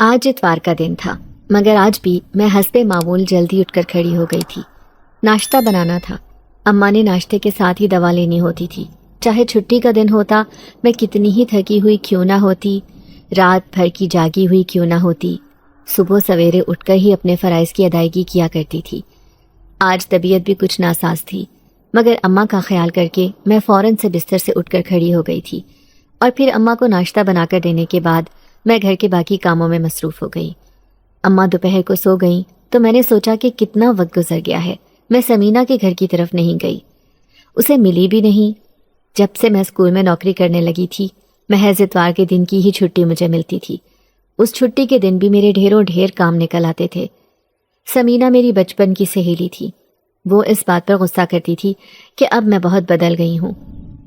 آج اتوار کا دن تھا، مگر آج بھی میں حسب معمول جلدی اٹھ کر کھڑی ہو گئی تھی۔ ناشتہ بنانا تھا۔ اماں نے ناشتے کے ساتھ ہی دوا لینی ہوتی تھی۔ چاہے چھٹی کا دن ہوتا، میں کتنی ہی تھکی ہوئی کیوں نہ ہوتی، رات بھر کی جاگی ہوئی کیوں نہ ہوتی، صبح سویرے اٹھ کر ہی اپنے فرائض کی ادائیگی کیا کرتی تھی۔ آج طبیعت بھی کچھ ناساز تھی، مگر اماں کا خیال کر کے میں فوراً سے بستر سے اٹھ کر کھڑی ہو گئی تھی، اور پھر اماں کو ناشتہ بنا کر دینے کے بعد میں گھر کے باقی کاموں میں مصروف ہو گئی۔ اماں دوپہر کو سو گئیں تو میں نے سوچا کہ کتنا وقت گزر گیا ہے، میں سمینہ کے گھر کی طرف نہیں گئی، اسے ملی بھی نہیں۔ جب سے میں اسکول میں نوکری کرنے لگی تھی، محض اتوار کے دن کی ہی چھٹی مجھے ملتی تھی۔ اس چھٹی کے دن بھی میرے ڈھیروں ڈھیر کام نکل آتے تھے۔ سمینہ میری بچپن کی سہیلی تھی۔ وہ اس بات پر غصہ کرتی تھی کہ اب میں بہت بدل گئی ہوں،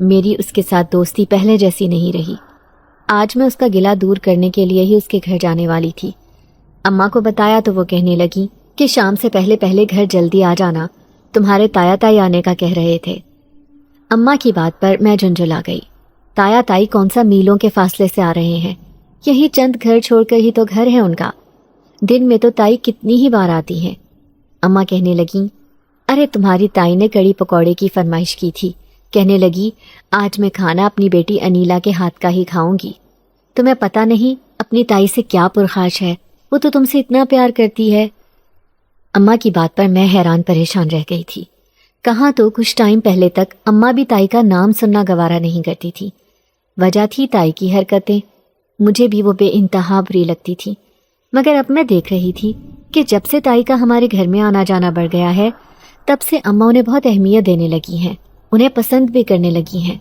میری اس کے ساتھ دوستی پہلے جیسی نہیں رہی۔ آج میں اس کا گلہ دور کرنے کے لیے ہی اس کے گھر جانے والی تھی۔ اماں کو بتایا تو وہ کہنے لگی کہ شام سے پہلے پہلے گھر جلدی آ جانا، تمہارے تایا تائی آنے کا کہہ رہے تھے۔ اماں کی بات پر میں جھنجھلا گئی۔ تایا تائی کون سا میلوں کے فاصلے سے آ رہے ہیں، یہی چند گھر چھوڑ کر ہی تو گھر ہے ان کا، دن میں تو تائی کتنی ہی بار آتی ہیں۔ اماں کہنے لگیں، ارے تمہاری تائی نے کڑی پکوڑے کی فرمائش کی تھی، کہنے لگی آج میں کھانا اپنی بیٹی انیلا کے ہاتھ کا ہی کھاؤں گی۔ تمہیں پتہ نہیں اپنی تائی سے کیا پرخاش ہے، وہ تو تم سے اتنا پیار کرتی ہے۔ اماں کی بات پر میں حیران پریشان رہ گئی تھی۔ کہاں تو کچھ ٹائم پہلے تک اماں بھی تائی کا نام سننا گوارا نہیں کرتی تھی۔ وجہ تھی تائی کی حرکتیں، مجھے بھی وہ بے انتہا بری لگتی تھی، مگر اب میں دیکھ رہی تھی کہ جب سے تائی کا ہمارے گھر میں آنا جانا بڑھ گیا ہے، تب سے اماں انہیں بہت اہمیت دینے لگی ہیں، انہیں پسند بھی کرنے لگی ہیں،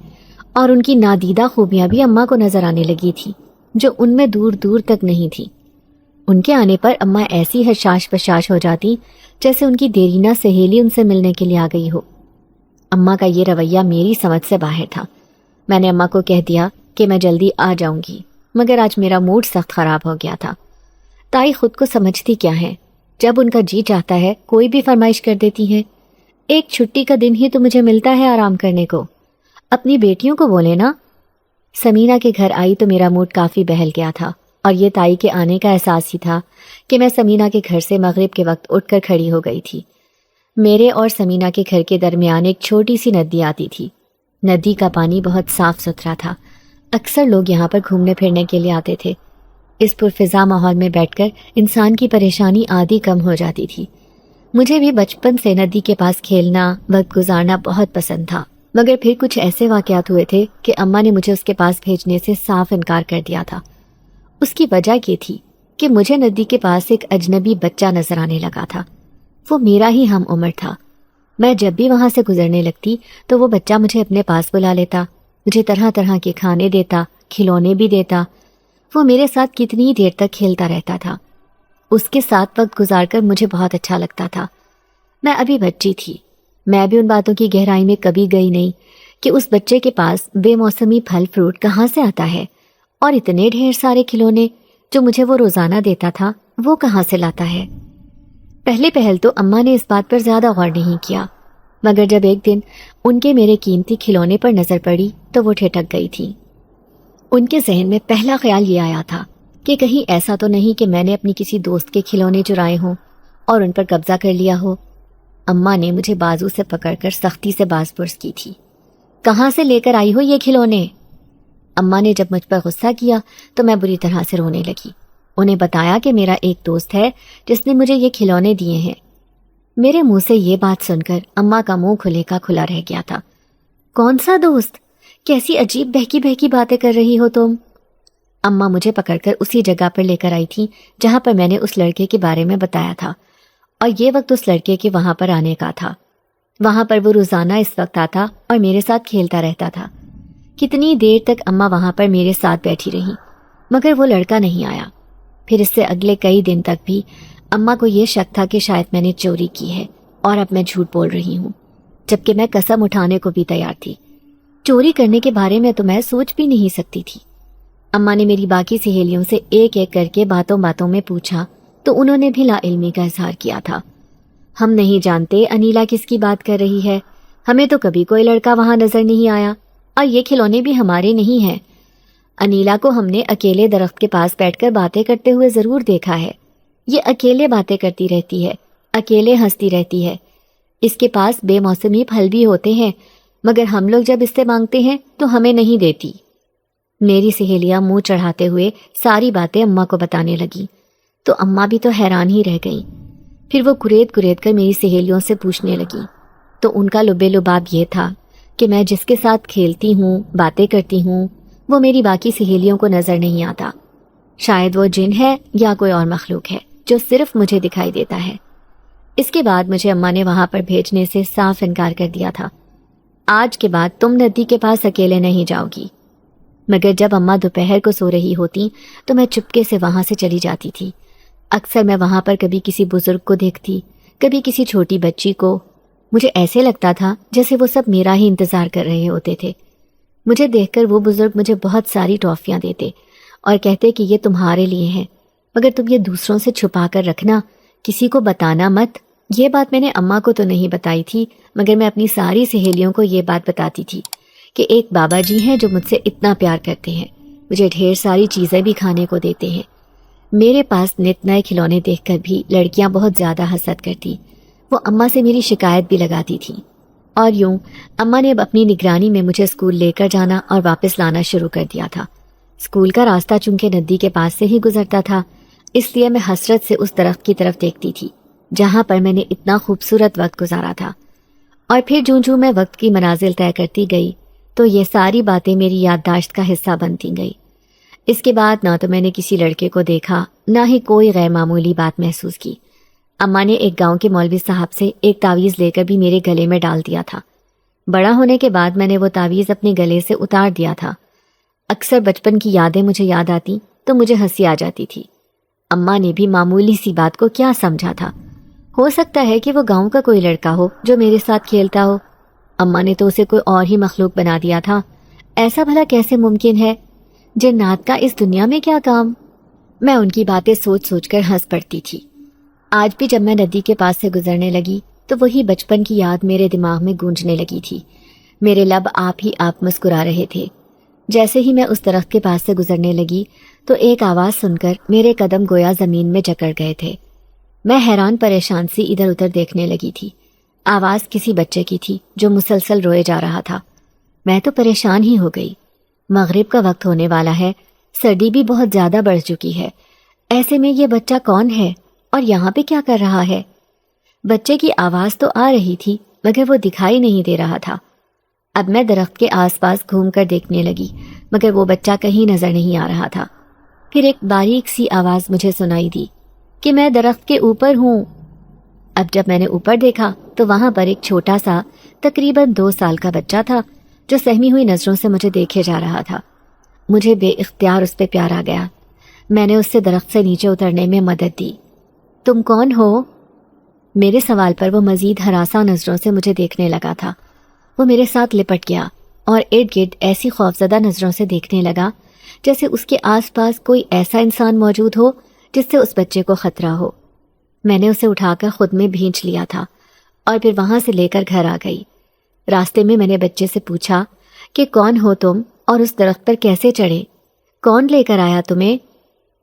اور ان کی نادیدہ خوبیاں بھی اماں کو نظر آنے لگی تھی جو ان میں دور دور تک نہیں تھی۔ ان کے آنے پر اماں ایسی حشاش بشاش ہو جاتی جیسے ان کی دیرینہ سہیلی ان سے ملنے کے لیے آ گئی ہو۔ اماں کا یہ رویہ میری سمجھ سے باہر تھا۔ میں نے اماں کو کہہ دیا کہ میں جلدی آ جاؤں گی، مگر آج میرا موڈ سخت خراب ہو گیا تھا۔ تائی خود کو سمجھتی کیا ہے، جب ان کا جی چاہتا ہے کوئی بھی فرمائش کر دیتی ہے۔ ایک چھٹی کا دن ہی تو مجھے ملتا ہے آرام کرنے کو، اپنی بیٹیوں کو بولے نا۔ سمینہ کے گھر آئی تو میرا موڈ کافی بہل گیا تھا، اور یہ تائی کے آنے کا احساس ہی تھا کہ میں سمینہ کے گھر سے مغرب کے وقت اٹھ کر کھڑی ہو گئی تھی۔ میرے اور سمینہ کے گھر کے درمیان ایک چھوٹی سی ندی آتی تھی۔ ندی کا پانی بہت صاف ستھرا تھا، اکثر لوگ یہاں پر گھومنے پھرنے کے لیے آتے تھے۔ اس پرفضا ماحول میں بیٹھ کر انسان کی پریشانی آدھی کم ہو جاتی تھی۔ مجھے بھی بچپن سے ندی کے پاس کھیلنا، وقت گزارنا بہت پسند تھا، مگر پھر کچھ ایسے واقعات ہوئے تھے کہ اماں نے مجھے اس کے پاس بھیجنے سے صاف انکار کر دیا تھا۔ اس کی وجہ یہ تھی کہ مجھے ندی کے پاس ایک اجنبی بچہ نظر آنے لگا تھا۔ وہ میرا ہی ہم عمر تھا۔ میں جب بھی وہاں سے گزرنے لگتی تو وہ بچہ مجھے اپنے پاس بلا لیتا، مجھے طرح طرح کے کھانے دیتا، کھلونے بھی دیتا۔ وہ میرے ساتھ کتنی دیر تک کھیلتا رہتا تھا۔ اس کے ساتھ وقت گزار کر مجھے بہت اچھا لگتا تھا۔ میں ابھی بچی تھی، میں بھی ان باتوں کی گہرائی میں کبھی گئی نہیں کہ اس بچے کے پاس بے موسمی پھل فروٹ کہاں سے آتا ہے، اور اتنے ڈھیر سارے کھلونے جو مجھے وہ روزانہ دیتا تھا وہ کہاں سے لاتا ہے۔ پہلے پہل تو اماں نے اس بات پر زیادہ غور نہیں کیا، مگر جب ایک دن ان کے میرے قیمتی کھلونے پر نظر پڑی تو وہ ٹھٹک گئی تھی۔ ان کے ذہن میں پہلا خیال یہ آیا تھا کہ کہیں ایسا تو نہیں کہ میں نے اپنی کسی دوست کے کھلونے چرائے ہوں اور ان پر قبضہ کر لیا ہو۔ اماں نے مجھے بازو سے پکڑ کر سختی سے باز پرس کی تھی، کہاں سے لے کر آئی ہو یہ کھلونے؟ اماں نے جب مجھ پر غصہ کیا تو میں بری طرح سے رونے لگی۔ انہیں بتایا کہ میرا ایک دوست ہے جس نے مجھے یہ کھلونے دیے ہیں۔ میرے منہ سے یہ بات سن کر اماں کا منہ کھلے کا کھلا رہ گیا تھا۔ کون سا دوست؟ کیسی عجیب بہکی بہکی باتیں کر رہی ہو تم؟ اماں مجھے پکڑ کر اسی جگہ پر لے کر آئی تھی جہاں پر میں نے اس لڑکے کے بارے میں بتایا تھا، اور یہ وقت اس لڑکے کے وہاں پر آنے کا تھا۔ وہاں پر وہ روزانہ اس وقت آتا اور میرے ساتھ کھیلتا رہتا تھا۔ کتنی دیر تک اماں وہاں پر میرے ساتھ بیٹھی رہی، مگر وہ لڑکا نہیں آیا۔ پھر اس سے اگلے کئی دن تک بھی اماں کو یہ شک تھا کہ شاید میں نے چوری کی ہے اور اب میں جھوٹ بول رہی ہوں، جبکہ میں قسم اٹھانے کو بھی تیار تھی۔ چوری کرنے کے بارے میں تو میں سوچ بھی نہیں سکتی تھی۔ اماں نے میری باقی سہیلیوں سے ایک ایک کر کے باتوں باتوں میں پوچھا تو انہوں نے بھی لا علمی کا اظہار کیا تھا۔ ہم نہیں جانتے انیلا کس کی بات کر رہی ہے، ہمیں تو کبھی کوئی لڑکا وہاں نظر نہیں آیا، اور یہ کھلونے بھی ہمارے نہیں ہیں۔ انیلا کو ہم نے اکیلے درخت کے پاس بیٹھ کر باتیں کرتے ہوئے ضرور دیکھا ہے۔ یہ اکیلے باتیں کرتی رہتی ہے، اکیلے ہنستی رہتی ہے۔ اس کے پاس بے موسمی پھل بھی ہوتے ہیں، مگر ہم لوگ جب اس سے مانگتے ہیں تو ہمیں نہیں دیتی۔ میری سہیلیاں منہ چڑھاتے ہوئے ساری باتیں اماں کو بتانے لگی، تو اماں بھی تو حیران ہی رہ گئیں۔ پھر وہ کرید کر میری سہیلیوں سے پوچھنے لگی، تو ان کا لب لباب یہ تھا کہ میں جس کے ساتھ کھیلتی ہوں، باتیں کرتی ہوں، وہ میری باقی سہیلیوں کو نظر نہیں آتا۔ شاید وہ جن ہے یا کوئی اور مخلوق ہے جو صرف مجھے دکھائی دیتا ہے۔ اس کے بعد مجھے اماں نے وہاں پر بھیجنے سے صاف انکار کر دیا تھا۔ آج کے بعد تم ندی کے پاس اکیلے نہیں جاؤ گی۔ مگر جب اماں دوپہر کو سو رہی ہوتی تو میں چپکے سے وہاں سے چلی جاتی تھی۔ اکثر میں وہاں پر کبھی کسی بزرگ کو دیکھتی، کبھی کسی چھوٹی بچی کو۔ مجھے ایسے لگتا تھا جیسے وہ سب میرا ہی انتظار کر رہے ہوتے تھے۔ مجھے دیکھ کر وہ بزرگ مجھے بہت ساری ٹافیاں دیتے اور کہتے کہ یہ تمہارے لیے ہیں، مگر تم یہ دوسروں سے چھپا کر رکھنا، کسی کو بتانا مت۔ یہ بات میں نے اماں کو تو نہیں بتائی تھی، مگر میں اپنی ساری سہیلیوں کو یہ بات بتاتی تھی کہ ایک بابا جی ہیں جو مجھ سے اتنا پیار کرتے ہیں، مجھے ڈھیر ساری چیزیں بھی کھانے کو دیتے ہیں۔ میرے پاس نت نئے کھلونے دیکھ کر بھی لڑکیاں بہت زیادہ حسد کرتی۔ وہ اماں سے میری شکایت بھی لگاتی تھی، اور یوں اماں نے اب اپنی نگرانی میں مجھے اسکول لے کر جانا اور واپس لانا شروع کر دیا تھا۔ اسکول کا راستہ چونکہ ندی کے پاس سے ہی گزرتا تھا، اس لیے میں حسرت سے اس درخت کی طرف دیکھتی تھی جہاں پر میں نے اتنا خوبصورت وقت گزارا تھا۔ اور پھر جوں میں وقت کی منازل طے کرتی گئی تو یہ ساری باتیں میری یادداشت کا حصہ بنتی گئی۔ اس کے بعد نہ تو میں نے کسی لڑکے کو دیکھا، نہ ہی کوئی غیر معمولی بات محسوس کی۔ اماں نے ایک گاؤں کے مولوی صاحب سے ایک تعویذ لے کر بھی میرے گلے میں ڈال دیا تھا۔ بڑا ہونے کے بعد میں نے وہ تعویذ اپنے گلے سے اتار دیا تھا۔ اکثر بچپن کی یادیں مجھے یاد آتی تو مجھے ہنسی آ جاتی تھی۔ اماں نے بھی معمولی سی بات کو کیا سمجھا تھا؟ ہو سکتا ہے کہ وہ گاؤں کا کوئی لڑکا ہو جو میرے ساتھ کھیلتا ہو۔ اماں نے تو اسے کوئی اور ہی مخلوق بنا دیا تھا۔ ایسا بھلا کیسے ممکن ہے؟ جنات کا اس دنیا میں کیا کام؟ میں ان کی باتیں سوچ سوچ کر ہنس پڑتی تھی۔ آج بھی جب میں ندی کے پاس سے گزرنے لگی تو وہی بچپن کی یاد میرے دماغ میں گونجنے لگی تھی۔ میرے لب آپ ہی آپ مسکرا رہے تھے۔ جیسے ہی میں اس درخت کے پاس سے گزرنے لگی تو ایک آواز سن کر میرے قدم گویا زمین میں جکڑ گئے تھے۔ میں حیران پریشان سی ادھر ادھر دیکھنے لگی تھی۔ آواز کسی بچے کی تھی جو مسلسل روئے جا رہا تھا۔ میں تو پریشان ہی ہو گئی۔ مغرب کا وقت ہونے والا ہے، سردی بھی بہت زیادہ بڑھ چکی ہے۔ ایسے میں یہ بچہ کون ہے اور یہاں پہ کیا کر رہا ہے؟ بچے کی آواز تو آ رہی تھی مگر وہ دکھائی نہیں دے رہا تھا۔ اب میں درخت کے آس پاس گھوم کر دیکھنے لگی مگر وہ بچہ کہیں نظر نہیں آ رہا تھا۔ پھر ایک باریک سی آواز مجھے سنائی دی کہ میں درخت کے اوپر ہوں۔ اب جب میں نے اوپر دیکھا تو وہاں پر ایک چھوٹا سا تقریباً 2 سال کا بچہ تھا جو سہمی ہوئی نظروں سے مجھے دیکھے جا رہا تھا۔ مجھے بے اختیار اس پہ پیار آ گیا۔ میں نے اس سے درخت سے نیچے اترنے میں مدد دی۔ تم کون ہو؟ میرے سوال پر وہ مزید ہراساں نظروں سے مجھے دیکھنے لگا تھا۔ وہ میرے ساتھ لپٹ گیا اور ارد گرد ایسی خوفزدہ نظروں سے دیکھنے لگا جیسے اس کے آس پاس کوئی ایسا انسان موجود ہو جس سے اس بچے کو خطرہ ہو۔ میں نے اسے اٹھا کر خود میں بھینچ لیا تھا اور پھر وہاں سے لے کر گھر آ گئی۔ راستے میں میں نے بچے سے پوچھا کہ کون ہو تم اور اس درخت پر کیسے چڑھے؟ کون لے کر آیا تمہیں؟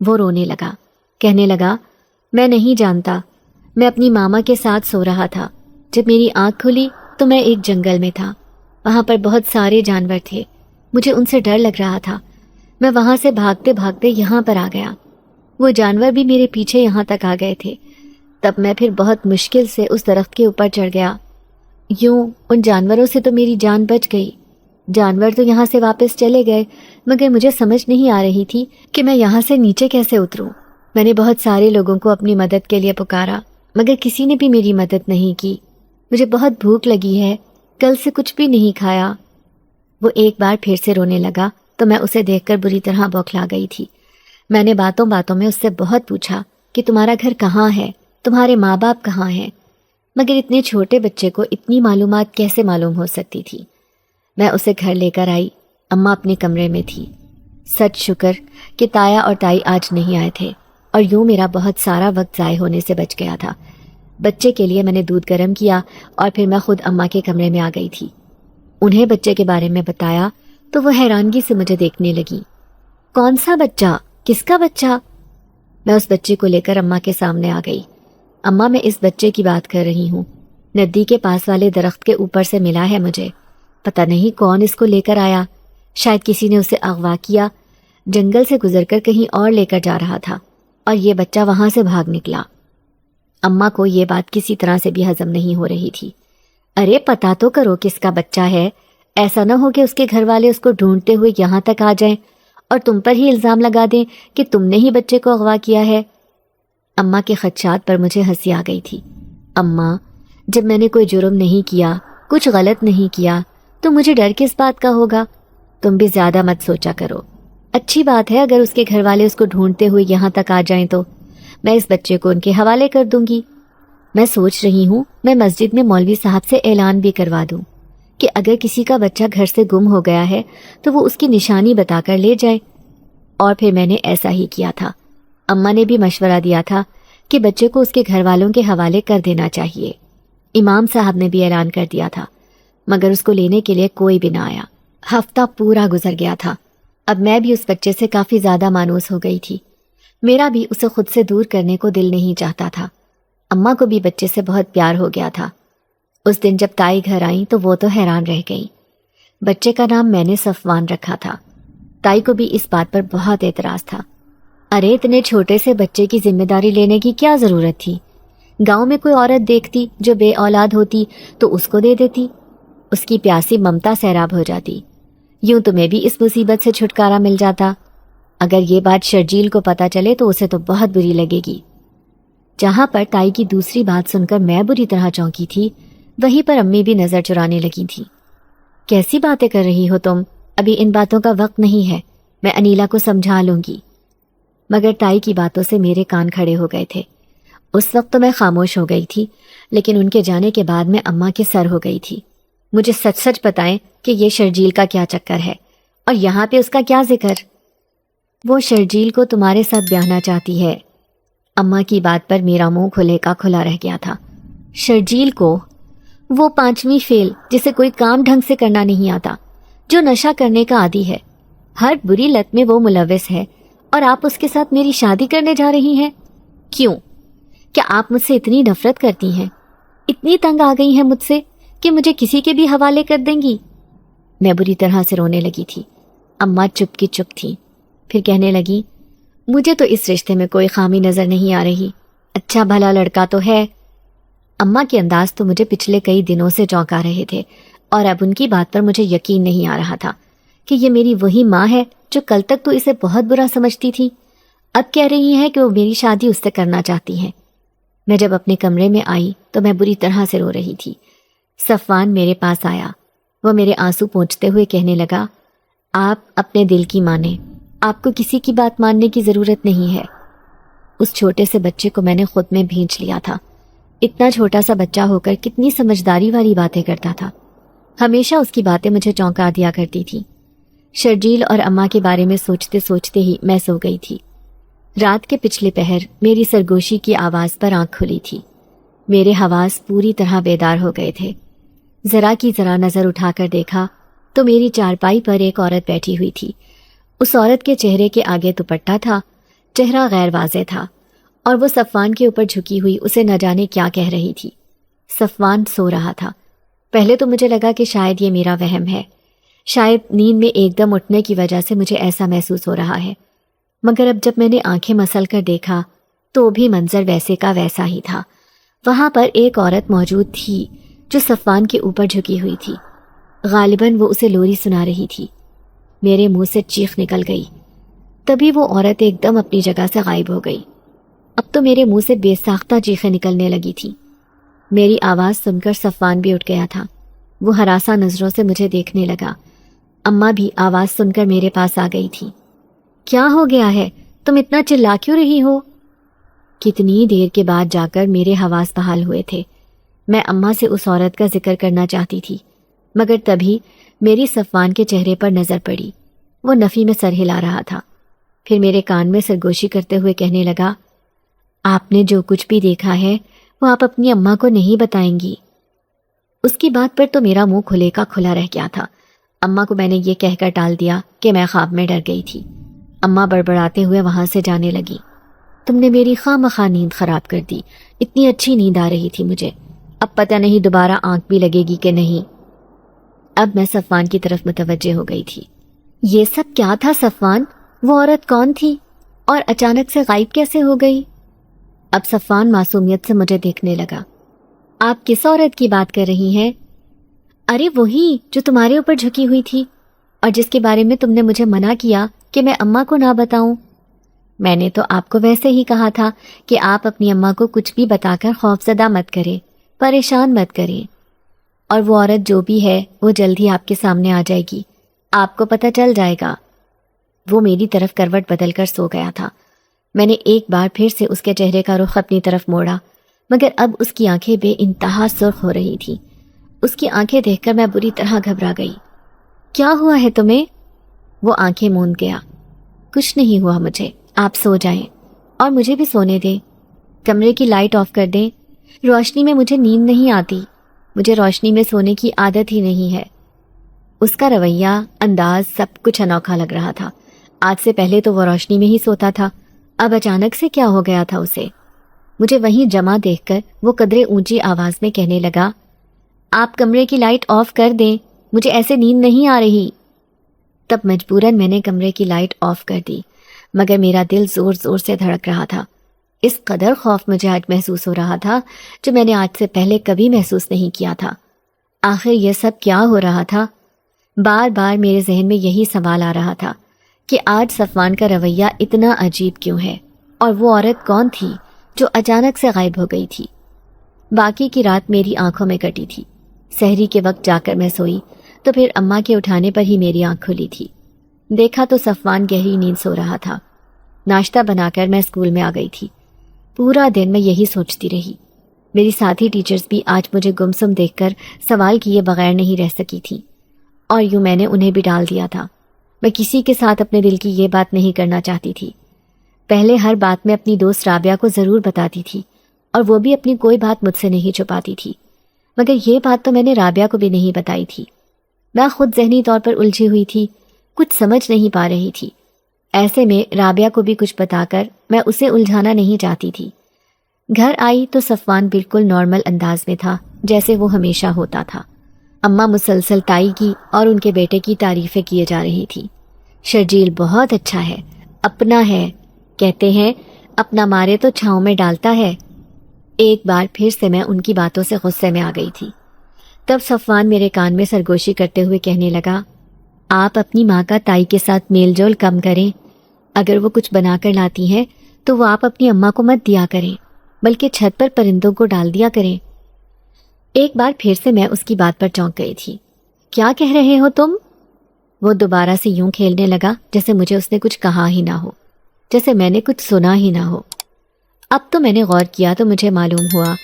وہ رونے لگا، کہنے لگا میں نہیں جانتا، میں اپنی ماما کے ساتھ سو رہا تھا۔ جب میری آنکھ کھلی تو میں ایک جنگل میں تھا، وہاں پر بہت سارے جانور تھے، مجھے ان سے ڈر لگ رہا تھا۔ میں وہاں سے بھاگتے بھاگتے یہاں پر آ گیا، وہ جانور بھی میرے پیچھے یہاں تک آ گئے تھے۔ تب میں پھر بہت مشکل سے اس درخت کے اوپر چڑھ گیا۔ یوں ان جانوروں سے تو میری جان بچ گئی۔ جانور تو یہاں سے واپس چلے گئے مگر مجھے سمجھ نہیں آ رہی تھی کہ میں یہاں سے نیچے کیسے اتروں۔ میں نے بہت سارے لوگوں کو اپنی مدد کے لیے پکارا مگر کسی نے بھی میری مدد نہیں کی۔ مجھے بہت بھوک لگی ہے، کل سے کچھ بھی نہیں کھایا۔ وہ ایک بار پھر سے رونے لگا تو میں اسے دیکھ کر بری طرح بوکھلا گئی تھی۔ میں نے باتوں باتوں میں اس سے بہت پوچھا کہ تمہارا گھر کہاں ہے، تمہارے ماں باپ کہاں ہیں، مگر اتنے چھوٹے بچے کو اتنی معلومات کیسے معلوم ہو سکتی تھی؟ میں اسے گھر لے کر آئی۔ اماں اپنے کمرے میں تھی۔ سچ شکر کہ تایا اور تائی آج نہیں آئے تھے اور یوں میرا بہت سارا وقت ضائع ہونے سے بچ گیا تھا۔ بچے کے لیے میں نے دودھ گرم کیا اور پھر میں خود اماں کے کمرے میں آ گئی تھی۔ انہیں بچے کے بارے میں بتایا تو وہ حیرانگی سے مجھے دیکھنے لگی۔ کون سا بچہ؟ کس کا بچہ؟ میں اس بچے کو لے کر اماں کے سامنے آ گئی۔ اماں، میں اس بچے کی بات کر رہی ہوں، ندی کے پاس والے درخت کے اوپر سے ملا ہے مجھے، پتہ نہیں کون اس کو لے کر آیا، شاید کسی نے اسے اغوا کیا، جنگل سے گزر کر کہیں اور لے کر جا رہا تھا اور یہ بچہ وہاں سے بھاگ نکلا۔ اماں کو یہ بات کسی طرح سے بھی ہضم نہیں ہو رہی تھی۔ ارے پتہ تو کرو کس کا بچہ ہے، ایسا نہ ہو کہ اس کے گھر والے اس کو ڈھونڈتے ہوئے یہاں تک آ جائیں اور تم پر ہی الزام لگا دیں کہ تم نے ہی بچے کو اغوا کیا ہے۔ اماں کے خدشات پر مجھے ہنسی آ گئی تھی۔ اماں، جب میں نے کوئی جرم نہیں کیا، کچھ غلط نہیں کیا، تو مجھے ڈر کس بات کا ہوگا؟ تم بھی زیادہ مت سوچا کرو۔ اچھی بات ہے اگر اس کے گھر والے اس کو ڈھونڈتے ہوئے یہاں تک آ جائیں تو میں اس بچے کو ان کے حوالے کر دوں گی۔ میں سوچ رہی ہوں میں مسجد میں مولوی صاحب سے اعلان بھی کروا دوں کہ اگر کسی کا بچہ گھر سے گم ہو گیا ہے تو وہ اس کی نشانی بتا کر لے جائے۔ اور پھر میں نے ایسا ہی کیا تھا۔ اماں نے بھی مشورہ دیا تھا کہ بچے کو اس کے گھر والوں کے حوالے کر دینا چاہیے۔ امام صاحب نے بھی اعلان کر دیا تھا، مگر اس کو لینے کے لیے کوئی بھی نہ آیا۔ ہفتہ پورا گزر گیا تھا۔ اب میں بھی اس بچے سے کافی زیادہ مانوس ہو گئی تھی۔ میرا بھی اسے خود سے دور کرنے کو دل نہیں چاہتا تھا۔ اماں کو بھی بچے سے بہت پیار ہو گیا تھا۔ اس دن جب تائی گھر آئیں تو وہ تو حیران رہ گئیں۔ بچے کا نام میں نے صفوان رکھا تھا۔ تائی کو بھی اس بات پر بہت اعتراض تھا۔ ارے اتنے چھوٹے سے بچے کی ذمہ داری لینے کی کیا ضرورت تھی؟ گاؤں میں کوئی عورت دیکھتی جو بے اولاد ہوتی تو اس کو دے دیتی، اس کی پیاسی ممتا سیراب ہو جاتی، یوں تمہیں بھی اس مصیبت سے چھٹکارا مل جاتا۔ اگر یہ بات شرجیل کو پتہ چلے تو اسے تو بہت بری لگے گی۔ جہاں پر تائی کی دوسری بات سن کر میں بری طرح چونکی تھی، وہیں پر امی بھی نظر چرانے لگی تھی۔ کیسی باتیں کر رہی ہو تم؟ ابھی ان باتوں کا وقت نہیں ہے، میں انیلا کو سمجھا لوں گی۔ مگر تائی کی باتوں سے میرے کان کھڑے ہو گئے تھے۔ اس وقت تو میں خاموش ہو گئی تھی، لیکن ان کے جانے کے بعد میں اماں کے سر ہو گئی تھی۔ مجھے سچ سچ بتائیں کہ یہ شرجیل کا کیا چکر ہے اور یہاں پہ اس کا کیا ذکر؟ وہ شرجیل کو تمہارے ساتھ بیاہنا چاہتی ہے۔ اماں کی بات پر میرا منہ کھلے کا کھلا رہ گیا تھا۔ شرجیل کو؟ وہ پانچویں فیل جسے کوئی کام ڈھنگ سے کرنا نہیں آتا، جو نشہ کرنے کا عادی ہے، ہر بری لت میں وہ ملوث ہے، اور آپ اس کے ساتھ میری شادی کرنے جا رہی ہیں؟ کیوں؟ کیا آپ مجھ سے اتنی نفرت کرتی ہیں، اتنی تنگ آ گئی ہیں مجھ سے کہ مجھے کسی کے بھی حوالے کر دیں گی؟ میں بری طرح سے رونے لگی تھی۔ اماں چپ کی چپ تھی، پھر کہنے لگی، مجھے تو اس رشتے میں کوئی خامی نظر نہیں آ رہی، اچھا بھلا لڑکا تو ہے۔ اماں کے انداز تو مجھے پچھلے کئی دنوں سے چونکا رہے تھے، اور اب ان کی بات پر مجھے یقین نہیں آ رہا تھا کہ یہ میری وہی ماں ہے جو کل تک تو اسے بہت برا سمجھتی تھی، اب کہہ رہی ہیں کہ وہ میری شادی اس سے کرنا چاہتی ہیں۔ میں جب اپنے کمرے میں آئی تو میں بری طرح سے رو رہی تھی۔ صفوان میرے پاس آیا، وہ میرے آنسو پونچھتے ہوئے کہنے لگا، آپ اپنے دل کی مانیں، آپ کو کسی کی بات ماننے کی ضرورت نہیں ہے۔ اس چھوٹے سے بچے کو میں نے خود میں بھینچ لیا تھا۔ اتنا چھوٹا سا بچہ ہو کر کتنی سمجھداری والی باتیں کرتا تھا۔ ہمیشہ اس کی باتیں مجھے چونکا دیا کرتی تھی۔ شرجیل اور اماں کے بارے میں سوچتے سوچتے ہی میں سو گئی تھی۔ رات کے پچھلے پہر میری سرگوشی کی آواز پر آنکھ کھلی تھی۔ میرے حواس پوری طرح بیدار ہو گئے تھے۔ ذرا کی ذرا نظر اٹھا کر دیکھا تو میری چارپائی پر ایک عورت بیٹھی ہوئی تھی۔ اس عورت کے چہرے کے آگے دوپٹہ تھا، چہرہ غیر واضح تھا، اور وہ صفوان کے اوپر جھکی ہوئی اسے نہ جانے کیا کہہ رہی تھی۔ صفوان سو رہا تھا۔ پہلے تو مجھے لگا کہ شاید یہ میرا وہم ہے، شاید نیند میں ایک دم اٹھنے کی وجہ سے مجھے ایسا محسوس ہو رہا ہے، مگر اب جب میں نے آنکھیں مسل کر دیکھا تو بھی منظر ویسے کا ویسا ہی تھا۔ وہاں پر ایک عورت موجود تھی جو صفوان کے اوپر جھکی ہوئی تھی۔ غالباً وہ اسے لوری سنا رہی تھی۔ میرے منہ سے چیخ نکل گئی۔ تبھی وہ عورت ایک دم اپنی جگہ سے غائب ہو گئی۔ اب تو میرے منہ سے بے ساختہ چیخیں نکلنے لگی تھی۔ میری آواز سن کر صفوان بھی اٹھ گیا تھا۔ وہ ہراساں نظروں سے مجھے دیکھنے لگا۔ اماں بھی آواز سن کر میرے پاس آ گئی تھی۔ کیا ہو گیا ہے؟ تم اتنا چلا کیوں رہی ہو؟ کتنی دیر کے بعد جا کر میرے حواس بحال ہوئے تھے۔ میں اماں سے اس عورت کا ذکر کرنا چاہتی تھی، مگر تبھی میری صفوان کے چہرے پر نظر پڑی۔ وہ نفی میں سر ہلا رہا تھا، پھر میرے کان میں سرگوشی کرتے ہوئے کہنے لگا، آپ نے جو کچھ بھی دیکھا ہے وہ آپ اپنی اماں کو نہیں بتائیں گی؟ اس کی بات پر تو میرا منہ کھلے کا کھلا رہ گیا تھا۔ اماں کو میں نے یہ کہہ کر ٹال دیا کہ میں خواب میں ڈر گئی تھی۔ اماں بڑبڑاتے ہوئے وہاں سے جانے لگی۔ تم نے میری خواہ نیند خراب کر دی، اتنی اچھی نیند آ رہی تھی مجھے، اب پتہ نہیں دوبارہ آنکھ بھی لگے گی کہ نہیں۔ اب میں صفوان کی طرف متوجہ ہو گئی تھی۔ یہ سب کیا تھا صفوان؟ وہ عورت کون تھی اور اچانک سے غائب کیسے ہو گئی؟ اب صفوان معصومیت سے مجھے دیکھنے لگا۔ آپ کس عورت کی بات کر رہی ہیں؟ ارے وہی جو تمہارے اوپر جھکی ہوئی تھی اور جس کے بارے میں تم نے مجھے منع کیا کہ میں اماں کو نہ بتاؤں۔ میں نے تو آپ کو ویسے ہی کہا تھا کہ آپ اپنی اماں کو کچھ بھی بتا کر خوفزدہ مت کریں، پریشان مت کریں، اور وہ عورت جو بھی ہے وہ جلد ہی آپ کے سامنے آ جائے گی، آپ کو پتہ چل جائے گا۔ وہ میری طرف کروٹ بدل کر سو گیا تھا۔ میں نے ایک بار پھر سے اس کے چہرے کا رخ اپنی طرف موڑا، مگر اب اس کی آنکھیں بے انتہا سرخ ہو رہی تھیں۔ اس کی آنکھیں دیکھ کر میں بری طرح گھبرا گئی۔ کیا ہوا ہے تمہیں؟ وہ آنکھیں موند گیا۔ کچھ نہیں ہوا مجھے، آپ سو جائیں اور مجھے بھی سونے دیں۔ کمرے کی لائٹ آف کر دیں، روشنی میں مجھے نیند نہیں آتی، مجھے روشنی میں سونے کی عادت ہی نہیں ہے۔ اس کا رویہ، انداز، سب کچھ انوکھا لگ رہا تھا۔ آج سے پہلے تو وہ روشنی میں ہی سوتا تھا، اب اچانک سے کیا ہو گیا تھا اسے؟ مجھے وہیں جمع دیکھ کر وہ قدرے اونچی آواز میں کہنے لگا، آپ کمرے کی لائٹ آف کر دیں، مجھے ایسے نیند نہیں آ رہی۔ تب مجبوراً میں نے کمرے کی لائٹ آف کر دی، مگر میرا دل زور زور سے دھڑک رہا تھا۔ اس قدر خوف مجھے آج محسوس ہو رہا تھا جو میں نے آج سے پہلے کبھی محسوس نہیں کیا تھا۔ آخر یہ سب کیا ہو رہا تھا؟ بار بار میرے ذہن میں یہی سوال آ رہا تھا کہ آج صفوان کا رویہ اتنا عجیب کیوں ہے، اور وہ عورت کون تھی جو اچانک سے غائب ہو گئی تھی؟ باقی کی رات میری آنکھوں میں کٹی تھی۔ سحری کے وقت جا کر میں سوئی تو پھر اماں کے اٹھانے پر ہی میری آنکھ کھلی تھی۔ دیکھا تو صفوان گہری نیند سو رہا تھا۔ ناشتہ بنا کر میں اسکول میں آ گئی تھی۔ پورا دن میں یہی سوچتی رہی۔ میری ساتھی ٹیچرز بھی آج مجھے گمسم دیکھ کر سوال کیے بغیر نہیں رہ سکی تھی، اور یوں میں نے انہیں بھی ڈال دیا تھا۔ میں کسی کے ساتھ اپنے دل کی یہ بات نہیں کرنا چاہتی تھی۔ پہلے ہر بات میں اپنی دوست رابعہ کو ضرور بتاتی تھی، اور وہ بھی اپنی کوئی بات مجھ سے نہیں چھپاتی تھی، مگر یہ بات تو میں نے رابعہ کو بھی نہیں بتائی تھی۔ میں خود ذہنی طور پر الجھی ہوئی تھی، کچھ سمجھ نہیں پا رہی تھی۔ ایسے میں رابعہ کو بھی کچھ بتا کر میں اسے الجھانا نہیں چاہتی تھی۔ گھر آئی تو صفوان بالکل نارمل انداز میں تھا، جیسے وہ ہمیشہ ہوتا تھا۔ اماں مسلسل تائی کی اور ان کے بیٹے کی تعریفیں کیے جا رہی تھی۔ شرجیل بہت اچھا ہے، اپنا ہے، کہتے ہیں اپنا مارے تو چھاؤں میں ڈالتا ہے۔ ایک بار پھر سے میں ان کی باتوں سے غصے میں آ گئی تھی۔ تب صفوان میرے کان میں سرگوشی کرتے ہوئے کہنے لگا، آپ اپنی ماں کا تائی کے ساتھ میل جول کم کریں۔ اگر وہ کچھ بنا کر لاتی ہیں تو وہ آپ اپنی اماں کو مت دیا کریں، بلکہ چھت پر پرندوں کو ڈال دیا کریں۔ ایک بار پھر سے میں اس کی بات پر چونک گئی تھی۔ کیا کہہ رہے ہو تم؟ وہ دوبارہ سے یوں کھیلنے لگا جیسے مجھے اس نے کچھ کہا ہی نہ ہو، جیسے میں نے کچھ سنا ہی نہ ہو۔ اب تو میں نے غور کیا تو مجھے معلوم ہوا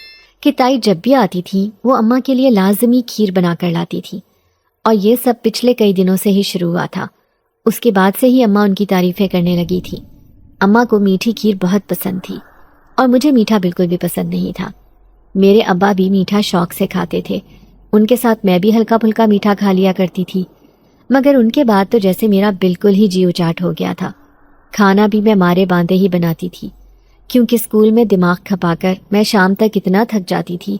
کہ تائی جب بھی آتی تھی وہ اماں کے لیے لازمی کھیر بنا کر لاتی تھی، اور یہ سب پچھلے کئی دنوں سے ہی شروع ہوا تھا۔ اس کے بعد سے ہی اماں ان کی تعریفیں کرنے لگی تھی۔ اماں کو میٹھی کھیر بہت پسند تھی، اور مجھے میٹھا بالکل بھی پسند نہیں تھا۔ میرے ابا بھی میٹھا شوق سے کھاتے تھے، ان کے ساتھ میں بھی ہلکا پھلکا میٹھا کھا لیا کرتی تھی، مگر ان کے بعد تو جیسے میرا بالکل ہی جی اچاٹ ہو گیا تھا۔ کھانا بھی میں مارے باندھے ہی بناتی تھی، کیونکہ اسکول میں دماغ کھپا کر میں شام تک اتنا تھک جاتی تھی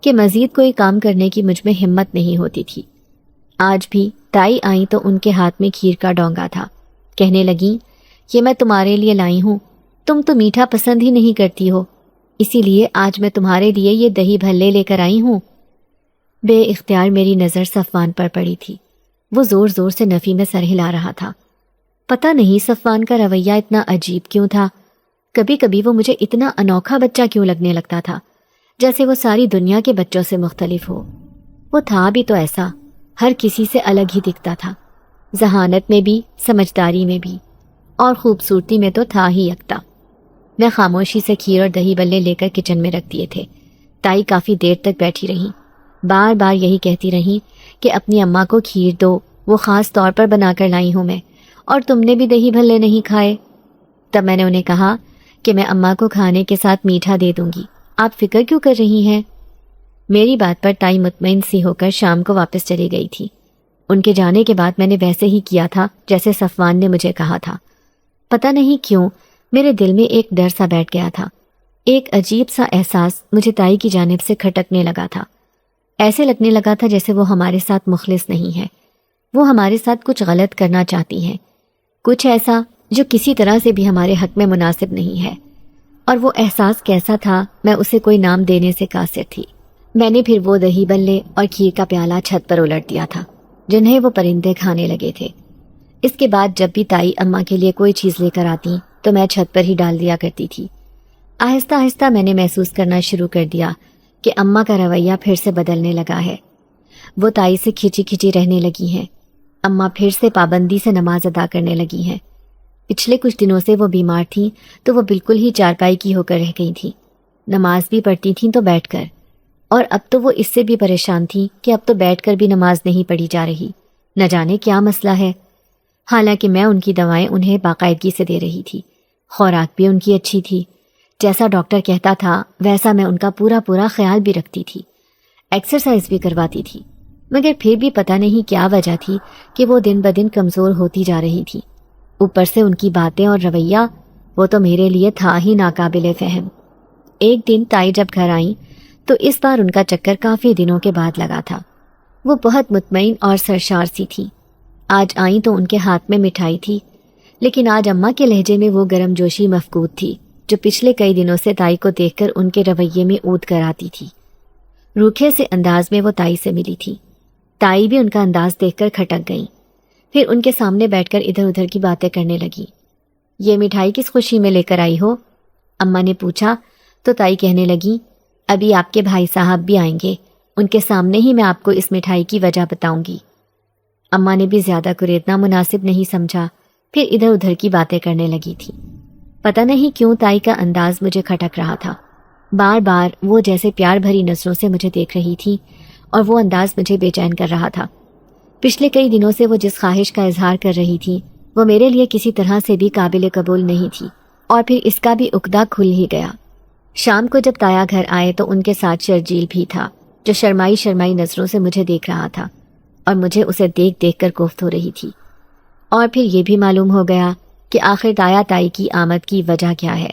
کہ مزید کوئی کام کرنے کی مجھ میں ہمت نہیں ہوتی تھی۔ آج بھی تائی آئیں تو ان کے ہاتھ میں کھیر کا ڈونگا تھا۔ کہنے لگیں، یہ میں تمہارے لیے لائی ہوں، تم تو میٹھا پسند ہی نہیں کرتی ہو، اسی لیے آج میں تمہارے لیے یہ دہی بھلے لے کر آئی ہوں۔ بے اختیار میری نظر صفوان پر پڑی تھی۔ وہ زور زور سے نفی میں سر ہلا رہا تھا۔ پتہ نہیں صفوان کا رویہ اتنا عجیب کیوں تھا۔ کبھی کبھی وہ مجھے اتنا انوکھا بچہ کیوں لگنے لگتا تھا، جیسے وہ ساری دنیا کے بچوں سے مختلف ہو۔ وہ تھا بھی تو ایسا، ہر کسی سے الگ ہی دکھتا تھا، ذہانت میں بھی، سمجھداری میں بھی، اور خوبصورتی میں تو تھا ہی یکتا۔ میں خاموشی سے کھیر اور دہی بلے لے کر کچن میں رکھ دیے تھے۔ تائی کافی دیر تک بیٹھی رہیں، بار بار یہی کہتی رہیں کہ اپنی اماں کو کھیر دو، وہ خاص طور پر بنا کر لائی ہوں میں، اور تم نے بھی دہی بھلے نہیں کھائے۔ تب میں نے انہیں کہا کہ میں اماں کو کھانے کے ساتھ میٹھا دے دوں گی، آپ فکر کیوں کر رہی ہیں؟ میری بات پر تائی مطمئن سی ہو کر شام کو واپس چلی گئی تھی۔ ان کے جانے کے بعد میں نے ویسے ہی کیا تھا جیسے صفوان نے مجھے کہا تھا۔ پتہ نہیں کیوں میرے دل میں ایک ڈر سا بیٹھ گیا تھا۔ ایک عجیب سا احساس مجھے تائی کی جانب سے کھٹکنے لگا تھا۔ ایسے لگنے لگا تھا جیسے وہ ہمارے ساتھ مخلص نہیں ہے، وہ ہمارے ساتھ کچھ غلط کرنا چاہتی ہیں، کچھ ایسا جو کسی طرح سے بھی ہمارے حق میں مناسب نہیں ہے۔ اور وہ احساس کیسا تھا، میں اسے کوئی نام دینے سے قاصر تھی۔ میں نے پھر وہ دہی بلے اور کھیر کا پیالہ چھت پر الٹ دیا تھا جنہیں وہ پرندے کھانے لگے تھے۔ اس کے بعد جب بھی تائی اماں کے لیے کوئی چیز لے کر آتی تو میں چھت پر ہی ڈال دیا کرتی تھی۔ آہستہ آہستہ میں نے محسوس کرنا شروع کر دیا کہ اماں کا رویہ پھر سے بدلنے لگا ہے۔ وہ تائی سے کھچی کھچی رہنے لگی ہیں۔ اماں پھر سے پابندی سے نماز ادا کرنے لگی ہیں۔ پچھلے کچھ دنوں سے وہ بیمار تھیں تو وہ بالکل ہی چارپائی کی ہو کر رہ گئی تھیں۔ نماز بھی پڑھتی تھیں تو بیٹھ کر، اور اب تو وہ اس سے بھی پریشان تھیں کہ اب تو بیٹھ کر بھی نماز نہیں پڑھی جا رہی، نہ جانے کیا مسئلہ ہے۔ حالانکہ میں ان کی دوائیں انہیں باقاعدگی سے دے رہی تھی، خوراک بھی ان کی اچھی تھی، جیسا ڈاکٹر کہتا تھا ویسا میں ان کا پورا خیال بھی رکھتی تھی، ایکسرسائز بھی کرواتی تھی، مگر پھر بھی پتہ نہیں کیا وجہ تھی کہ وہ دن بدن کمزور ہوتی جا رہی تھی۔ اوپر سے ان کی باتیں اور رویہ، وہ تو میرے لیے تھا ہی ناقابل فہم۔ ایک دن تائی جب گھر آئیں تو اس بار ان کا چکر کافی دنوں کے بعد لگا تھا۔ وہ بہت مطمئن اور سرشار سی تھی۔ آج آئیں تو ان کے ہاتھ میں مٹھائی تھی، لیکن آج اماں کے لہجے میں وہ گرم جوشی مفقود تھی جو پچھلے کئی دنوں سے تائی کو دیکھ کر ان کے رویے میں اود کر آتی تھی۔ روکھے سے انداز میں وہ تائی سے ملی تھی۔ تائی بھی ان کا انداز دیکھ کر کھٹک گئی، پھر ان کے سامنے بیٹھ کر ادھر ادھر کی باتیں کرنے لگی۔ یہ مٹھائی کس خوشی میں لے کر آئی ہو؟ اماں نے پوچھا تو تائی کہنے لگی، ابھی آپ کے بھائی صاحب بھی آئیں گے، ان کے سامنے ہی میں آپ کو اس مٹھائی کی وجہ بتاؤں گی۔ اماں نے بھی زیادہ کریدنا مناسب نہیں سمجھا، پھر ادھر ادھر کی باتیں کرنے لگی تھی۔ پتہ نہیں کیوں تائی کا انداز مجھے کھٹک رہا تھا۔ بار بار وہ جیسے پیار بھری نظروں سے مجھے دیکھ رہی تھی اور وہ انداز مجھے بے چین کر رہا تھا۔ پچھلے کئی دنوں سے وہ جس خواہش کا اظہار کر رہی تھی وہ میرے لیے کسی طرح سے بھی قابل قبول نہیں تھی، اور پھر اس کا بھی عقدہ کھل ہی گیا۔ شام کو جب تایا گھر آئے تو ان کے ساتھ شرجیل بھی تھا، جو شرمائی نظروں سے مجھے دیکھ رہا تھا اور مجھے اسے دیکھ دیکھ کر کوفت ہو رہی تھی۔ اور پھر یہ بھی معلوم ہو گیا کہ آخر تایا تائی کی آمد کی وجہ کیا ہے۔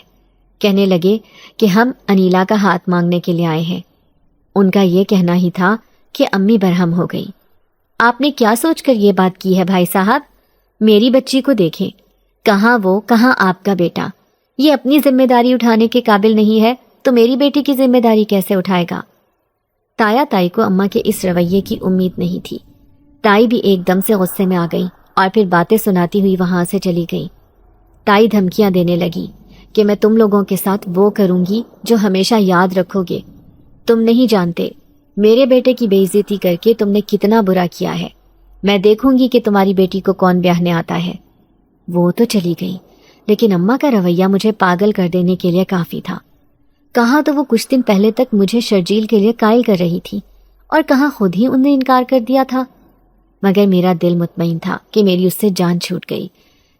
کہنے لگے کہ ہم انیلا کا ہاتھ مانگنے کے لیے آئے ہیں۔ ان کا یہ کہنا ہی تھا کہ امی برہم ہو گئی۔ آپ نے کیا سوچ کر یہ بات کی ہے بھائی صاحب؟ میری بچی کو دیکھیں، کہاں وہ کہاں آپ کا بیٹا۔ یہ اپنی ذمہ داری اٹھانے کے قابل نہیں ہے تو میری بیٹی کی ذمہ داری کیسے اٹھائے گا؟ تایا تائی کو اماں کے اس رویے کی امید نہیں تھی۔ تائی بھی ایک دم سے غصے میں آ گئی اور پھر باتیں سناتی ہوئی وہاں سے چلی گئی۔ تائی دھمکیاں دینے لگی کہ میں تم لوگوں کے ساتھ وہ کروں گی جو ہمیشہ یاد رکھو گے۔ تم نہیں جانتے میرے بیٹے کی بے عزتی کر کے تم نے کتنا برا کیا ہے۔ میں دیکھوں گی کہ تمہاری بیٹی کو کون بیاہنے آتا ہے۔ وہ تو چلی گئی، لیکن اماں کا رویہ مجھے پاگل کر دینے کے لیے کافی تھا۔ کہاں تو وہ کچھ دن پہلے تک مجھے شرجیل کے لیے قائل کر رہی تھی اور کہاں خود ہی انہیں انکار کر دیا تھا، مگر میرا دل مطمئن تھا کہ میری اس سے جان چھوٹ گئی۔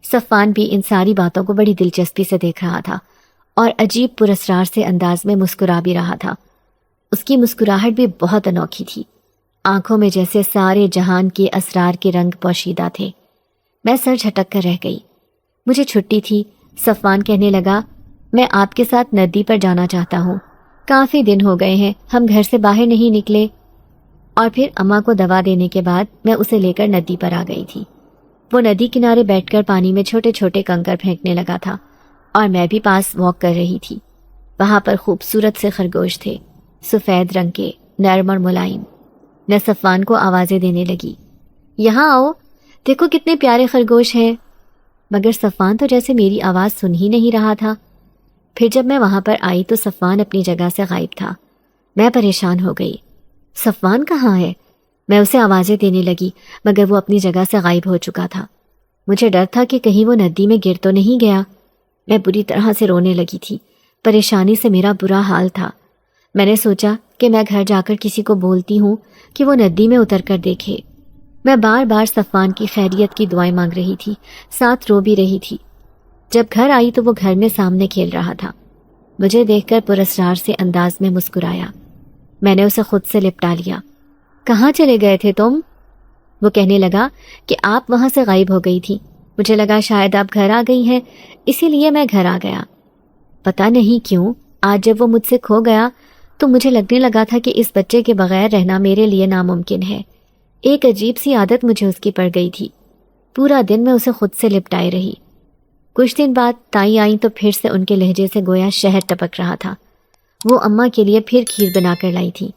صفوان بھی ان ساری باتوں کو بڑی دلچسپی سے دیکھ رہا تھا اور عجیب پراسرار سے انداز میں مسکرا بھی رہا تھا۔ اس کی مسکراہٹ بھی بہت انوکھی تھی، آنکھوں میں جیسے سارے جہان کے اسرار کے رنگ پوشیدہ تھے۔ میں سر جھٹک کر رہ گئی۔ مجھے چھٹی تھی۔ صفوان کہنے لگا، میں آپ کے ساتھ ندی پر جانا چاہتا ہوں، کافی دن ہو گئے ہیں ہم گھر سے باہر نہیں نکلے۔ اور پھر اماں کو دوا دینے کے بعد میں اسے لے کر ندی پر آ گئی تھی۔ وہ ندی کنارے بیٹھ کر پانی میں چھوٹے چھوٹے کنکر پھینکنے لگا تھا اور میں بھی پاس واک کر رہی تھی۔ وہاں پر خوبصورت سے خرگوش تھے، سفید رنگ کے، نرم اور ملائم۔ میں صفوان کو آوازیں دینے لگی، یہاں آؤ، دیکھو کتنے پیارے خرگوش ہیں، مگر صفوان تو جیسے میری آواز سن ہی نہیں رہا تھا۔ پھر جب میں وہاں پر آئی تو صفوان اپنی جگہ سے غائب تھا۔ میں پریشان ہو گئی، صفوان کہاں ہے؟ میں اسے آوازیں دینے لگی مگر وہ اپنی جگہ سے غائب ہو چکا تھا۔ مجھے ڈر تھا کہ کہیں وہ ندی میں گر تو نہیں گیا۔ میں بری طرح سے رونے لگی تھی، پریشانی سے میرا برا حال تھا۔ میں نے سوچا کہ میں گھر جا کر کسی کو بولتی ہوں کہ وہ ندی میں اتر کر دیکھے۔ میں بار بار صفوان کی خیریت کی دعائیں مانگ رہی تھی، ساتھ رو بھی رہی تھی۔ جب گھر آئی تو وہ گھر میں سامنے کھیل رہا تھا۔ مجھے دیکھ کر پراسرار سے انداز میں مسکرایا۔ میں نے اسے خود سے لپٹا لیا۔ کہاں چلے گئے تھے تم؟ وہ کہنے لگا کہ آپ وہاں سے غائب ہو گئی تھی، مجھے لگا شاید آپ گھر آ گئی ہیں، اسی لیے میں گھر آ گیا۔ پتہ نہیں کیوں آج جب وہ مجھ سے کھو گیا تو مجھے لگنے لگا تھا کہ اس بچے کے بغیر رہنا میرے لیے ناممکن ہے۔ ایک عجیب سی عادت مجھے اس کی پڑ گئی تھی۔ پورا دن میں اسے خود سے لپٹائے رہی۔ کچھ دن بعد تائی آئیں تو پھر سے ان کے لہجے سے گویا شہد ٹپک رہا تھا۔ وہ اماں کے لیے پھر کھیر بنا کر لائی تھی۔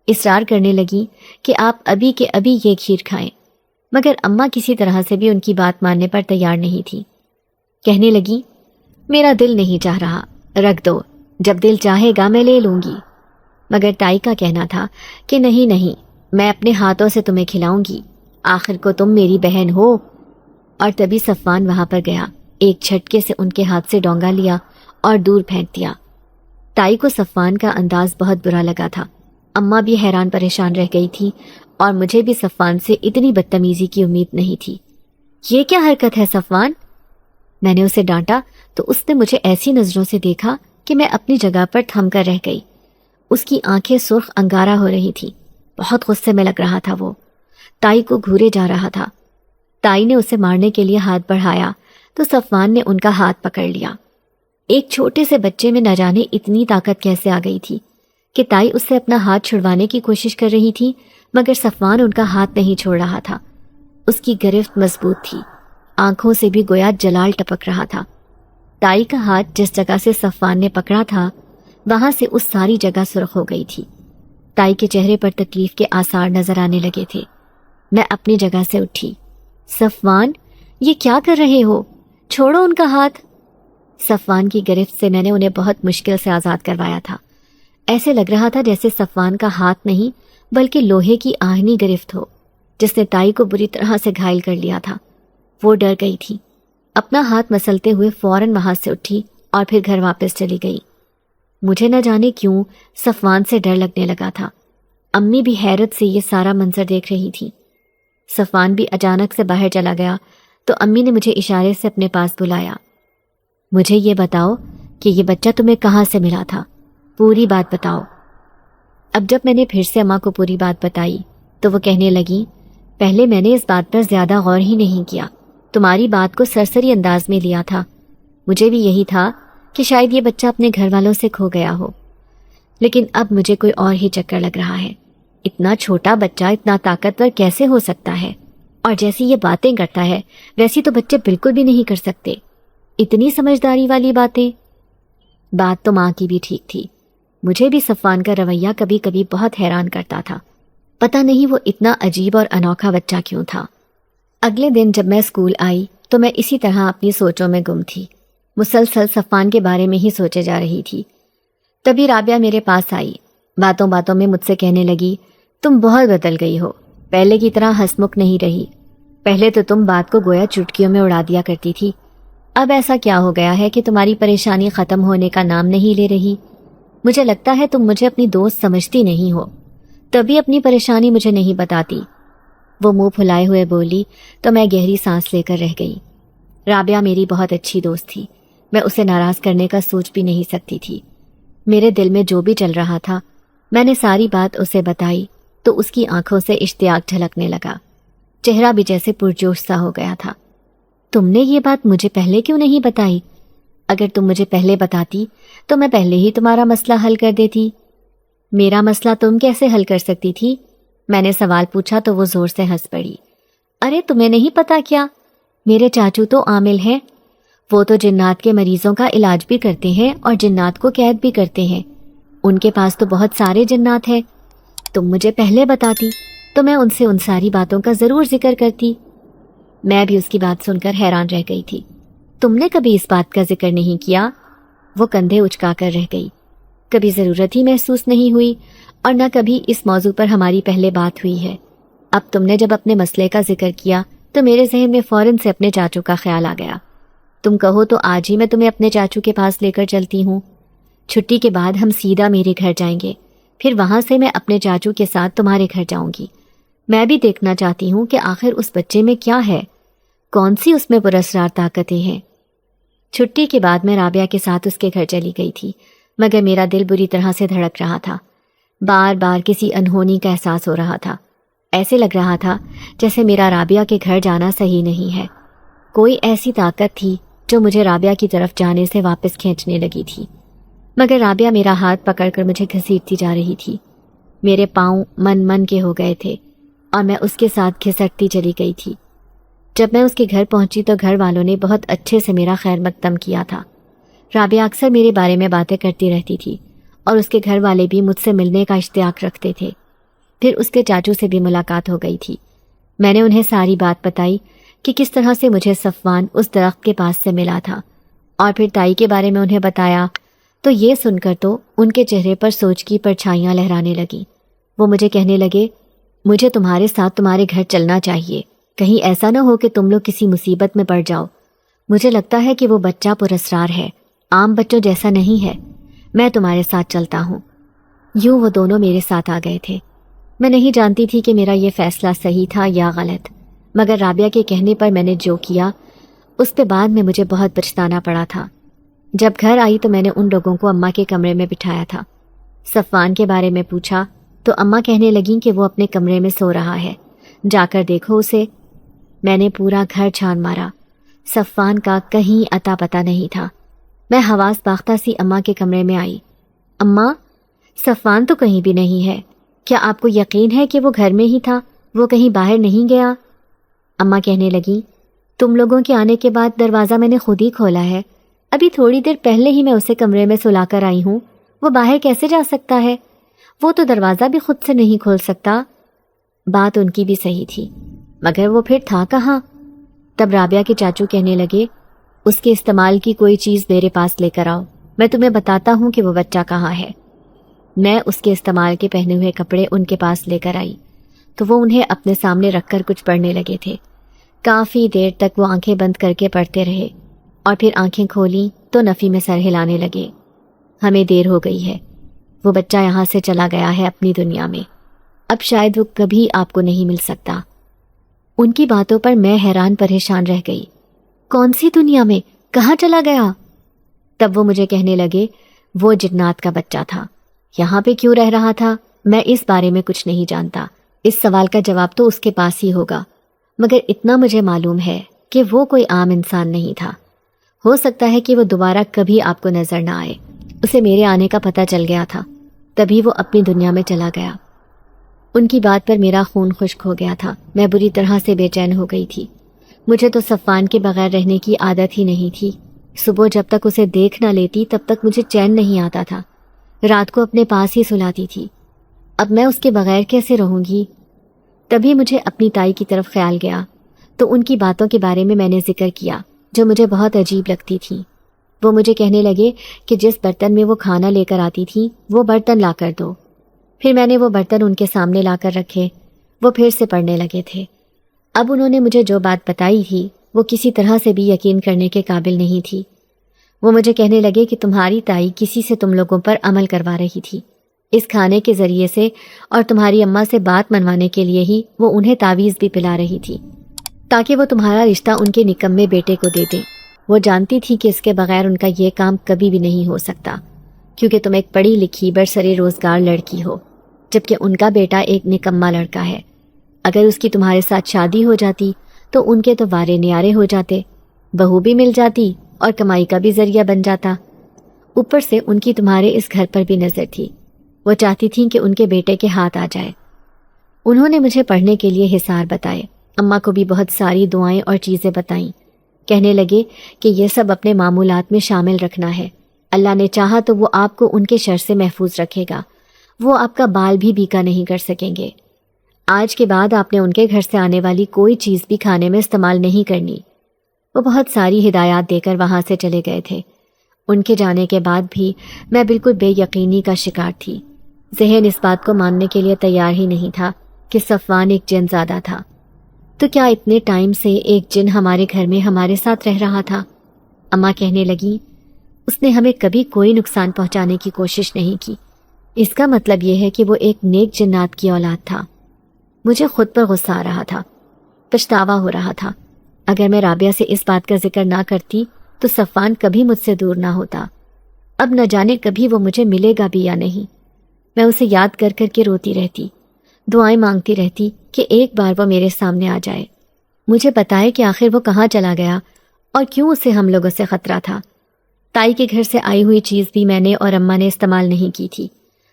اصرار کرنے لگی کہ آپ ابھی کے ابھی یہ کھیر کھائیں، مگر اماں کسی طرح سے بھی ان کی بات ماننے پر تیار نہیں تھی۔ کہنے لگی، میرا دل نہیں چاہ رہا، رکھ دو، جب دل چاہے گا میں لے لوں گی۔ مگر تائی کا کہنا تھا کہ نہیں نہیں، میں اپنے ہاتھوں سے تمہیں کھلاؤں گی، آخر کو تم میری بہن ہو۔ اور تبھی صفوان وہاں پر گیا، ایک جھٹکے سے ان کے ہاتھ سے ڈونگا لیا اور دور پھینک دیا۔ تائی کو صفوان کا انداز بہت برا لگا تھا۔ اماں بھی حیران پریشان رہ گئی تھی اور مجھے بھی صفوان سے اتنی بدتمیزی کی امید نہیں تھی۔ یہ کیا حرکت ہے صفوان؟ میں نے اسے ڈانٹا تو اس نے مجھے ایسی نظروں سے دیکھا کہ میں اپنی جگہ پر تھم کر رہ گئی۔ اس کی آنکھیں سرخ انگارہ ہو رہی تھی، بہت غصے میں لگ رہا تھا۔ وہ تائی کو گھورے جا رہا تھا۔ تائی نے اسے مارنے کے لیے ہاتھ بڑھایا تو صفوان نے ان کا ہاتھ پکڑ لیا۔ ایک چھوٹے سے بچے میں نہ جانے اتنی طاقت کیسے آ گئی تھی کہ تائی اس سے اپنا ہاتھ چھڑوانے کی کوشش کر رہی تھی، مگر صفوان ان کا ہاتھ نہیں چھوڑ رہا تھا۔ اس کی گرفت مضبوط تھی، آنکھوں سے بھی گویا جلال ٹپک رہا تھا۔ تائی کا ہاتھ جس جگہ سے صفوان نے پکڑا تھا وہاں سے اس ساری جگہ سرخ ہو گئی تھی۔ تائی کے چہرے پر تکلیف کے آثار نظر آنے لگے تھے۔ میں اپنی جگہ سے اٹھی۔ صفوان، یہ کیا کر رہے ہو؟ چھوڑو ان کا ہاتھ۔ صفوان کی گرفت سے میں نے انہیں بہت مشکل سے آزاد کروایا تھا۔ ایسے لگ رہا تھا جیسے صفوان کا ہاتھ نہیں بلکہ لوہے کی آہنی گرفت ہو جس نے تائی کو بری طرح سے گھائل کر لیا تھا۔ وہ ڈر گئی تھی، اپنا ہاتھ مسلتے ہوئے فوراً وہاں سے اٹھی اور پھر گھر واپس چلی گئی۔ مجھے نہ جانے کیوں صفوان سے ڈر لگنے لگا تھا۔ امی بھی حیرت سے یہ سارا منظر دیکھ رہی تھی۔ صفوان بھی اچانک سے باہر چلا گیا تو امی نے مجھے اشارے سے اپنے پاس بلایا۔ مجھے یہ بتاؤ کہ یہ بچہ تمہیں کہاں سے ملا تھا؟ پوری بات بتاؤ۔ اب جب میں نے پھر سے اماں کو پوری بات بتائی تو وہ کہنے لگی، پہلے میں نے اس بات پر زیادہ غور ہی نہیں کیا، تمہاری بات کو سرسری انداز میں لیا تھا۔ مجھے بھی یہی تھا کہ شاید یہ بچہ اپنے گھر والوں سے کھو گیا ہو، لیکن اب مجھے کوئی اور ہی چکر لگ رہا ہے۔ اتنا چھوٹا بچہ اتنا طاقتور کیسے ہو سکتا ہے؟ اور جیسی یہ باتیں کرتا ہے ویسی تو بچے بالکل بھی نہیں کر سکتے، اتنی سمجھداری والی باتیں۔ بات تو ماں کی بھی ٹھیک تھی، مجھے بھی صفوان کا رویہ کبھی کبھی بہت حیران کرتا تھا۔ پتہ نہیں وہ اتنا عجیب اور انوکھا بچہ کیوں تھا۔ اگلے دن جب میں اسکول آئی تو میں اسی طرح اپنی سوچوں میں گم تھی، مسلسل صفوان کے بارے میں ہی سوچے جا رہی تھی۔ تبھی رابعہ میرے پاس آئی، باتوں باتوں میں مجھ سے کہنے لگی، تم بہت بدل گئی ہو، پہلے کی طرح ہنسمکھ نہیں رہی۔ پہلے تو تم بات کو گویا چٹکیوں میں اڑا دیا کرتی تھی، اب ایسا کیا ہو گیا ہے کہ تمہاری پریشانی ختم ہونے کا نام نہیں لے رہی؟ مجھے لگتا ہے تم مجھے اپنی دوست سمجھتی نہیں ہو، تبھی اپنی پریشانی مجھے نہیں بتاتی۔ وہ منہ پھلائے ہوئے بولی تو میں گہری سانس لے کر رہ گئی۔ رابعہ میری بہت اچھی دوست تھی، میں اسے ناراض کرنے کا سوچ بھی نہیں سکتی تھی۔ میرے دل میں جو بھی چل رہا تھا میں نے ساری بات اسے بتائی تو اس کی آنکھوں سے اشتیاق جھلکنے لگا، چہرہ بھی جیسے پرجوش سا ہو گیا تھا۔ تم نے یہ بات مجھے پہلے کیوں نہیں بتائی؟ اگر تم مجھے پہلے بتاتی تو میں پہلے ہی تمہارا مسئلہ حل کر دیتی۔ میرا مسئلہ تم کیسے حل کر سکتی تھی؟ میں نے سوال پوچھا تو وہ زور سے ہنس پڑی۔ ارے تمہیں نہیں پتا کیا؟ میرے چاچو تو عامل ہیں، وہ تو جنات کے مریضوں کا علاج بھی کرتے ہیں اور جنات کو قید بھی کرتے ہیں، ان کے پاس تو بہت سارے جنات ہیں۔ تم مجھے پہلے بتاتی تو میں ان سے ان ساری باتوں کا ضرور ذکر کرتی۔ میں بھی اس کی بات سن کر حیران رہ گئی تھی۔ تم نے کبھی اس بات کا ذکر نہیں کیا؟ وہ کندھے اچکا کر رہ گئی۔ کبھی ضرورت ہی محسوس نہیں ہوئی اور نہ کبھی اس موضوع پر ہماری پہلے بات ہوئی ہے۔ اب تم نے جب اپنے مسئلے کا ذکر کیا تو میرے ذہن میں فوراً سے اپنے چاچو کا خیال آ گیا۔ تم کہو تو آج ہی میں تمہیں اپنے چاچو کے پاس لے کر چلتی ہوں۔ چھٹی کے بعد ہم سیدھا میرے گھر جائیں گے، پھر وہاں سے میں اپنے چاچو کے ساتھ تمہارے گھر جاؤں گی۔ میں بھی دیکھنا چاہتی ہوں کہ آخر اس بچے میں کیا ہے، کون سی اس میں پراسرار طاقتیں ہیں۔ چھٹی کے بعد میں رابعہ کے ساتھ اس کے گھر چلی گئی تھی، مگر میرا دل بری طرح سے دھڑک رہا تھا۔ بار بار کسی انہونی کا احساس ہو رہا تھا، ایسے لگ رہا تھا جیسے میرا رابعہ کے گھر جانا صحیح نہیں ہے۔ کوئی ایسی طاقت تھی جو مجھے رابعہ کی طرف جانے سے واپس کھینچنے لگی تھی، مگر رابعہ میرا ہاتھ پکڑ کر مجھے گھسیٹتی جا رہی تھی۔ میرے پاؤں من کے ہو گئے تھے اور میں اس کے ساتھ گھسٹتی چلی گئی تھی۔ جب میں اس کے گھر پہنچی تو گھر والوں نے بہت اچھے سے میرا خیر مقدم کیا تھا۔ رابعہ اکثر میرے بارے میں باتیں کرتی رہتی تھی اور اس کے گھر والے بھی مجھ سے ملنے کا اشتیاق رکھتے تھے۔ پھر اس کے چاچو سے بھی ملاقات ہو گئی تھی۔ میں نے انہیں ساری بات بتائی کہ کس طرح سے مجھے صفوان اس درخت کے پاس سے ملا تھا، اور پھر تائی کے بارے میں انہیں بتایا تو یہ سن کر تو ان کے چہرے پر سوچ کی پرچھائیاں لہرانے لگیں۔ وہ مجھے کہنے لگے، مجھے تمہارے ساتھ تمہارے گھر چلنا چاہیے، کہیں ایسا نہ ہو کہ تم لوگ کسی مصیبت میں پڑ جاؤ۔ مجھے لگتا ہے کہ وہ بچہ پراسرار ہے، عام بچوں جیسا نہیں ہے، میں تمہارے ساتھ چلتا ہوں۔ یوں وہ دونوں میرے ساتھ آ گئے تھے۔ میں نہیں جانتی تھی کہ میرا یہ فیصلہ صحیح تھا یا غلط، مگر رابعہ کے کہنے پر میں نے جو کیا اس پہ بعد میں مجھے بہت پچھتانا پڑا تھا۔ جب گھر آئی تو میں نے ان لوگوں کو اماں کے کمرے میں بٹھایا تھا۔ صفوان کے بارے میں پوچھا تو اماں کہنے لگیں کہ وہ اپنے کمرے میں سو رہا ہے، جا کر دیکھو اسے۔ میں نے پورا گھر چھان مارا، صفوان کا کہیں اتا پتہ نہیں تھا۔ میں حواس باختہ سی اماں کے کمرے میں آئی۔ اماں، صفوان تو کہیں بھی نہیں ہے، کیا آپ کو یقین ہے کہ وہ گھر میں ہی تھا، وہ کہیں باہر نہیں گیا؟ اماں کہنے لگیں، تم لوگوں کے آنے کے بعد دروازہ میں نے خود ہی کھولا ہے، ابھی تھوڑی دیر پہلے ہی میں اسے کمرے میں سلا کر آئی ہوں، وہ باہر کیسے جا سکتا ہے؟ وہ تو دروازہ بھی خود سے نہیں کھول سکتا۔ بات ان کی بھی صحیح تھی، مگر وہ پھر تھا کہاں؟ تب رابعہ کے چاچو کہنے لگے، اس کے استعمال کی کوئی چیز میرے پاس لے کر آؤ، میں تمہیں بتاتا ہوں کہ وہ بچہ کہاں ہے۔ میں اس کے استعمال کے پہنے ہوئے کپڑے ان کے پاس لے کر آئی تو وہ انہیں اپنے سامنے رکھ کر کچھ پڑھنے لگے تھے۔ کافی دیر تک وہ آنکھیں بند کر کے پڑھتے رہے اور پھر آنکھیں کھولیں تو نفی میں سر ہلانے لگے۔ ہمیں دیر ہو گئی ہے، وہ بچہ یہاں سے چلا گیا ہے اپنی دنیا میں، اب شاید وہ کبھی آپ کو نہیں مل سکتا۔ ان کی باتوں پر میں حیران پریشان رہ گئی۔ کون سی دنیا میں؟ کہاں چلا گیا؟ تب وہ مجھے کہنے لگے، وہ جنات کا بچہ تھا، یہاں پہ کیوں رہ رہا تھا میں اس بارے میں کچھ نہیں جانتا، اس سوال کا جواب تو اس کے پاس ہی ہوگا، مگر اتنا مجھے معلوم ہے کہ وہ کوئی عام انسان نہیں تھا۔ ہو سکتا ہے کہ وہ دوبارہ کبھی آپ کو نظر نہ آئے، اسے میرے آنے کا پتہ چل گیا تھا، تبھی وہ اپنی دنیا میں چلا گیا۔ ان کی بات پر میرا خون خشک ہو گیا تھا، میں بری طرح سے بے چین ہو گئی تھی۔ مجھے تو صفوان کے بغیر رہنے کی عادت ہی نہیں تھی، صبح جب تک اسے دیکھ نہ لیتی تب تک مجھے چین نہیں آتا تھا، رات کو اپنے پاس ہی سلاتی تھی، اب میں اس کے بغیر کیسے رہوں گی؟ تبھی مجھے اپنی تائی کی طرف خیال گیا تو ان کی باتوں کے بارے میں نے ذکر کیا جو مجھے بہت عجیب لگتی تھی۔ وہ مجھے کہنے لگے کہ جس برتن میں وہ کھانا لے کر آتی تھی وہ برتن لا کر دو۔ پھر میں نے وہ برتن ان کے سامنے لا کر رکھے، وہ پھر سے پڑھنے لگے تھے۔ اب انہوں نے مجھے جو بات بتائی تھی وہ کسی طرح سے بھی یقین کرنے کے قابل نہیں تھی۔ وہ مجھے کہنے لگے کہ تمہاری تائی کسی سے تم لوگوں پر عمل کروا رہی تھی، اس کھانے کے ذریعے سے، اور تمہاری اماں سے بات منوانے کے لیے ہی وہ انہیں تعویذ بھی پلا رہی تھی تاکہ وہ تمہارا رشتہ ان کے نکمے بیٹے کو دے دیں۔ وہ جانتی تھی کہ اس کے بغیر ان کا یہ کام کبھی بھی نہیں ہو سکتا، کیونکہ تم ایک پڑھی لکھی برسر روزگار لڑکی ہو، جبکہ ان کا بیٹا ایک نکما لڑکا ہے۔ اگر اس کی تمہارے ساتھ شادی ہو جاتی تو ان کے تو وارے نیارے ہو جاتے، بہو بھی مل جاتی اور کمائی کا بھی ذریعہ بن جاتا۔ اوپر سے ان کی تمہارے اس گھر پر بھی نظر تھی، وہ چاہتی تھیں کہ ان کے بیٹے کے ہاتھ آ جائے۔ انہوں نے مجھے پڑھنے کے لیے حصار بتائے، اماں کو بھی بہت ساری دعائیں اور چیزیں بتائیں۔ کہنے لگے کہ یہ سب اپنے معمولات میں شامل رکھنا ہے، اللہ نے چاہا تو وہ آپ کو ان کے شر سے محفوظ رکھے گا، وہ آپ کا بال بھی بیکا نہیں کر سکیں گے۔ آج کے بعد آپ نے ان کے گھر سے آنے والی کوئی چیز بھی کھانے میں استعمال نہیں کرنی۔ وہ بہت ساری ہدایات دے کر وہاں سے چلے گئے تھے۔ ان کے جانے کے بعد بھی میں بالکل بے یقینی کا شکار تھی، ذہن اس بات کو ماننے کے لیے تیار ہی نہیں تھا کہ صفوان ایک جن زادہ تھا۔ تو کیا اتنے ٹائم سے ایک جن ہمارے گھر میں ہمارے ساتھ رہ رہا تھا؟ اماں کہنے لگی، اس نے ہمیں کبھی کوئی نقصان پہنچانے کی کوشش نہیں کی، اس کا مطلب یہ ہے کہ وہ ایک نیک جنات کی اولاد تھا۔ مجھے خود پر غصہ آ رہا تھا، پچھتاوا ہو رہا تھا۔ اگر میں رابعہ سے اس بات کا ذکر نہ کرتی تو صفوان کبھی مجھ سے دور نہ ہوتا، اب نہ جانے کبھی وہ مجھے ملے گا بھی یا نہیں۔ میں اسے یاد کر کر کے روتی رہتی، دعائیں مانگتی رہتی کہ ایک بار وہ میرے سامنے آ جائے، مجھے بتائے کہ آخر وہ کہاں چلا گیا اور کیوں اسے ہم لوگوں سے خطرہ تھا؟ تائی کے گھر سے آئی ہوئی چیز بھی میں نے اور اماں نے استعمال نہیں کی تھی،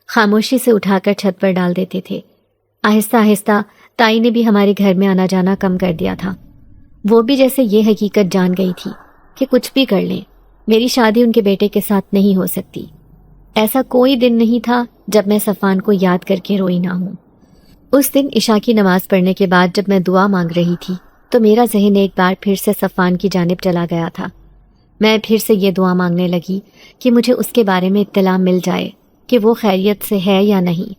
خاموشی سے اٹھا کر چھت پر ڈال دیتے تھے۔ آہستہ آہستہ تائی نے بھی ہمارے گھر میں آنا جانا کم کر دیا تھا۔ وہ بھی جیسے یہ حقیقت جان گئی تھی کہ کچھ بھی کر لیں، میری شادی ان کے بیٹے کے ساتھ نہیں ہو سکتی۔ ایسا کوئی دن نہیں تھا جب میں صفوان کو یاد کر کے روئی نہ ہوں۔ اس دن عشاء کی نماز پڑھنے کے بعد جب میں دعا مانگ رہی تھی تو میرا ذہن ایک بار پھر سے صفوان کی جانب چلا گیا تھا۔ میں پھر سے یہ دعا مانگنے لگی کہ مجھے اس کے بارے میں اطلاع مل جائے کہ وہ خیریت سے ہے یا نہیں۔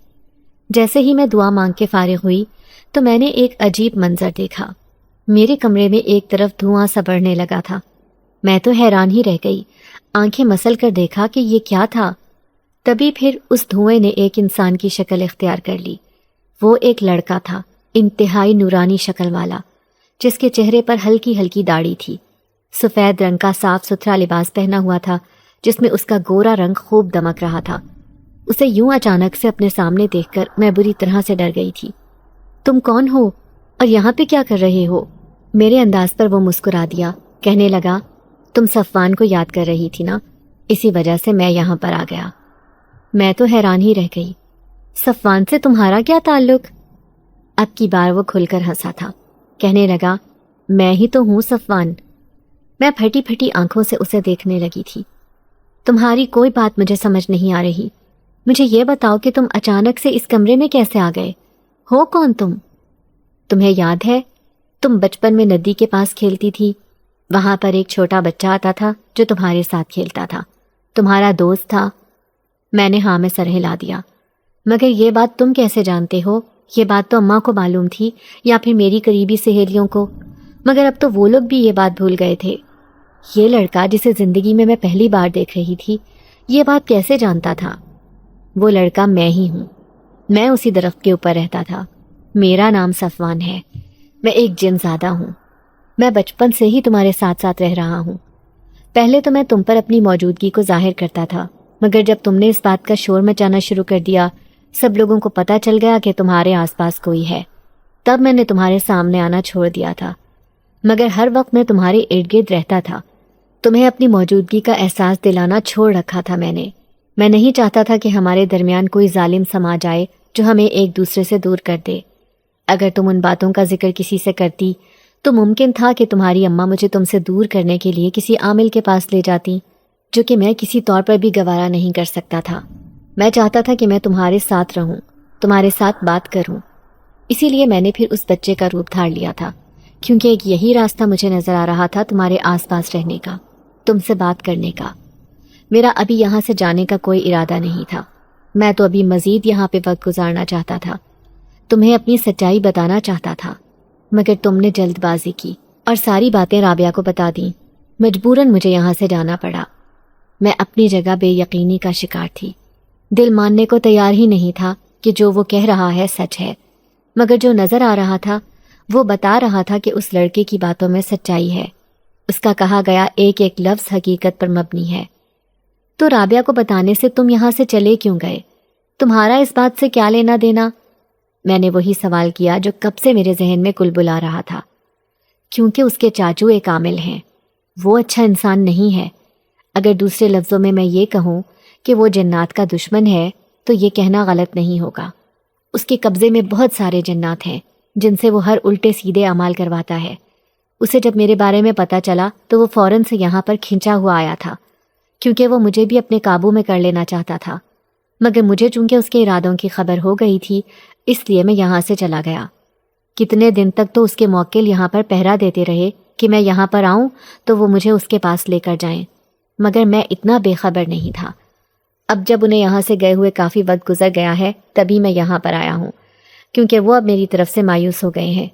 جیسے ہی میں دعا مانگ کے فارغ ہوئی تو میں نے ایک عجیب منظر دیکھا۔ میرے کمرے میں ایک طرف دھواں سا بڑھنے لگا تھا۔ میں تو حیران ہی رہ گئی، آنکھیں مسل کر دیکھا کہ یہ کیا تھا۔ تبھی پھر اس دھوئیں نے ایک انسان کی شکل اختیار کر لی۔ وہ ایک لڑکا تھا، انتہائی نورانی شکل والا، جس کے چہرے پر ہلکی ہلکی داڑھی تھی۔ سفید رنگ کا صاف ستھرا لباس پہنا ہوا تھا جس میں اس کا گورا رنگ خوب دمک رہا تھا۔ اسے یوں اچانک سے اپنے سامنے دیکھ کر میں بری طرح سے ڈر گئی تھی۔ تم کون ہو اور یہاں پہ کیا کر رہے ہو؟ میرے انداز پر وہ مسکرا دیا، کہنے لگا، تم صفوان کو یاد کر رہی تھی نا، اسی وجہ سے میں یہاں پر آ گیا۔ میں تو حیران ہی رہ گئی، صفوان سے تمہارا کیا تعلق؟ اب کی بار وہ کھل کر ہنسا تھا، کہنے لگا، میں ہی تو ہوں صفوان۔ میں پھٹی پھٹی آنکھوں سے اسے دیکھنے لگی تھی۔ تمہاری کوئی بات مجھے سمجھ نہیں آ رہی، مجھے یہ بتاؤ کہ تم اچانک سے اس کمرے میں کیسے آ گئے ہو؟ کون تم؟ تمہیں یاد ہے تم بچپن میں ندی کے پاس کھیلتی تھی؟ وہاں پر ایک چھوٹا بچہ آتا تھا جو تمہارے ساتھ کھیلتا تھا، تمہارا دوست تھا۔ میں نے ہاں میں سر ہلا دیا۔ مگر یہ بات تم کیسے جانتے ہو؟ یہ بات تو اماں کو معلوم تھی یا پھر میری قریبی سہیلیوں کو، مگر اب تو وہ لوگ بھی یہ بات بھول گئے تھے۔ یہ لڑکا جسے زندگی میں پہلی بار دیکھ رہی تھی یہ بات کیسے جانتا تھا؟ وہ لڑکا میں ہی ہوں۔ میں اسی درخت کے اوپر رہتا تھا، میرا نام صفوان ہے، میں ایک جن زادہ ہوں۔ میں بچپن سے ہی تمہارے ساتھ ساتھ رہ رہا ہوں۔ پہلے تو میں تم پر اپنی موجودگی کو ظاہر کرتا تھا، مگر جب تم نے اس بات کا شور مچانا شروع کر دیا، سب لوگوں کو پتہ چل گیا کہ تمہارے آس پاس کوئی ہے، تب میں نے تمہارے سامنے آنا چھوڑ دیا تھا۔ مگر ہر وقت میں تمہارے ارد گرد رہتا تھا، تمہیں اپنی موجودگی کا احساس دلانا چھوڑ رکھا تھا میں نے۔ میں نہیں چاہتا تھا کہ ہمارے درمیان کوئی ظالم سما جائے جو ہمیں ایک دوسرے سے دور کر دے۔ اگر تم ان باتوں کا ذکر کسی سے کرتی تو ممکن تھا کہ تمہاری اماں مجھے تم سے دور کرنے کے لیے کسی عامل کے پاس لے جاتی، جو کہ میں کسی طور پر بھی گوارا نہیں کر سکتا تھا۔ میں چاہتا تھا کہ میں تمہارے ساتھ رہوں، تمہارے ساتھ بات کروں۔ اسی لیے میں نے پھر اس بچے کا روپ دھار لیا تھا، کیونکہ ایک یہی راستہ مجھے نظر آ رہا تھا تمہارے آس پاس رہنے کا، تم سے بات کرنے کا۔ میرا ابھی یہاں سے جانے کا کوئی ارادہ نہیں تھا، میں تو ابھی مزید یہاں پہ وقت گزارنا چاہتا تھا، تمہیں اپنی سچائی بتانا چاہتا تھا، مگر تم نے جلد بازی کی اور ساری باتیں رابعہ کو بتا دیں۔ مجبوراً مجھے یہاں سے جانا پڑا۔ میں اپنی جگہ بے یقینی کا شکار تھی، دل ماننے کو تیار ہی نہیں تھا کہ جو وہ کہہ رہا ہے سچ ہے، مگر جو نظر آ رہا تھا وہ بتا رہا تھا کہ اس لڑکے کی باتوں میں سچائی ہے، اس کا کہا گیا ایک ایک لفظ حقیقت پر مبنی ہے۔ تو رابعہ کو بتانے سے تم یہاں سے چلے کیوں گئے؟ تمہارا اس بات سے کیا لینا دینا؟ میں نے وہی سوال کیا جو کب سے میرے ذہن میں کلبلا رہا تھا۔ کیونکہ اس کے چاچو ایک عامل ہیں، وہ اچھا انسان نہیں ہے۔ اگر دوسرے لفظوں میں یہ کہوں کہ وہ جنات کا دشمن ہے تو یہ کہنا غلط نہیں ہوگا۔ اس کے قبضے میں بہت سارے جنات ہیں جن سے وہ ہر الٹے سیدھے اعمال کرواتا ہے۔ اسے جب میرے بارے میں پتہ چلا تو وہ فوراً سے یہاں پر کھنچا ہوا آیا تھا، کیونکہ وہ مجھے بھی اپنے قابو میں کر لینا چاہتا تھا، مگر مجھے چونکہ اس کے ارادوں کی خبر ہو گئی تھی اس لیے میں یہاں سے چلا گیا۔ کتنے دن تک تو اس کے موکل یہاں پر پہرا دیتے رہے کہ میں یہاں پر آؤں تو وہ مجھے اس کے پاس لے کر جائیں، مگر میں اتنا بے خبر نہیں تھا۔ اب جب انہیں یہاں سے گئے ہوئے کافی وقت گزر گیا ہے تبھی میں یہاں پر آیا ہوں، کیونکہ وہ اب میری طرف سے مایوس ہو گئے ہیں۔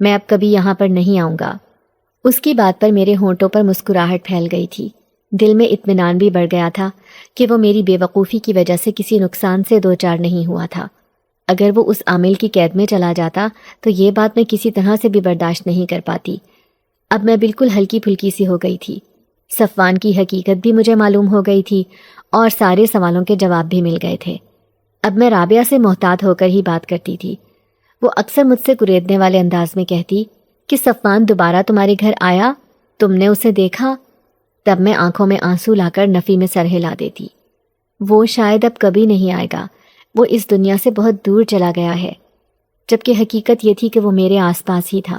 میں اب کبھی یہاں پر نہیں آؤں گا۔ اس کی بات پر میرے ہونٹوں پر مسکراہٹ پھیل گئی تھی، دل میں اطمینان بھی بڑھ گیا تھا کہ وہ میری بے وقوفی کی وجہ سے کسی نقصان سے دوچار نہیں ہوا تھا۔ اگر وہ اس عامل کی قید میں چلا جاتا تو یہ بات میں کسی طرح سے بھی برداشت نہیں کر پاتی۔ اب میں بالکل ہلکی پھلکی سی ہو گئی تھی، صفوان کی حقیقت بھی مجھے معلوم ہو گئی تھی اور سارے سوالوں کے جواب بھی مل گئے تھے۔ اب میں رابعہ سے محتاط ہو کر ہی بات کرتی تھی۔ وہ اکثر مجھ سے کریدنے والے انداز میں کہتی کہ صفوان دوبارہ تمہارے گھر آیا؟ تم نے اسے دیکھا؟ تب میں آنکھوں میں آنسو لا کر نفی میں سر ہلا دیتی۔ وہ شاید اب کبھی نہیں آئے گا، وہ اس دنیا سے بہت دور چلا گیا ہے، جبکہ حقیقت یہ تھی کہ وہ میرے آس پاس ہی تھا۔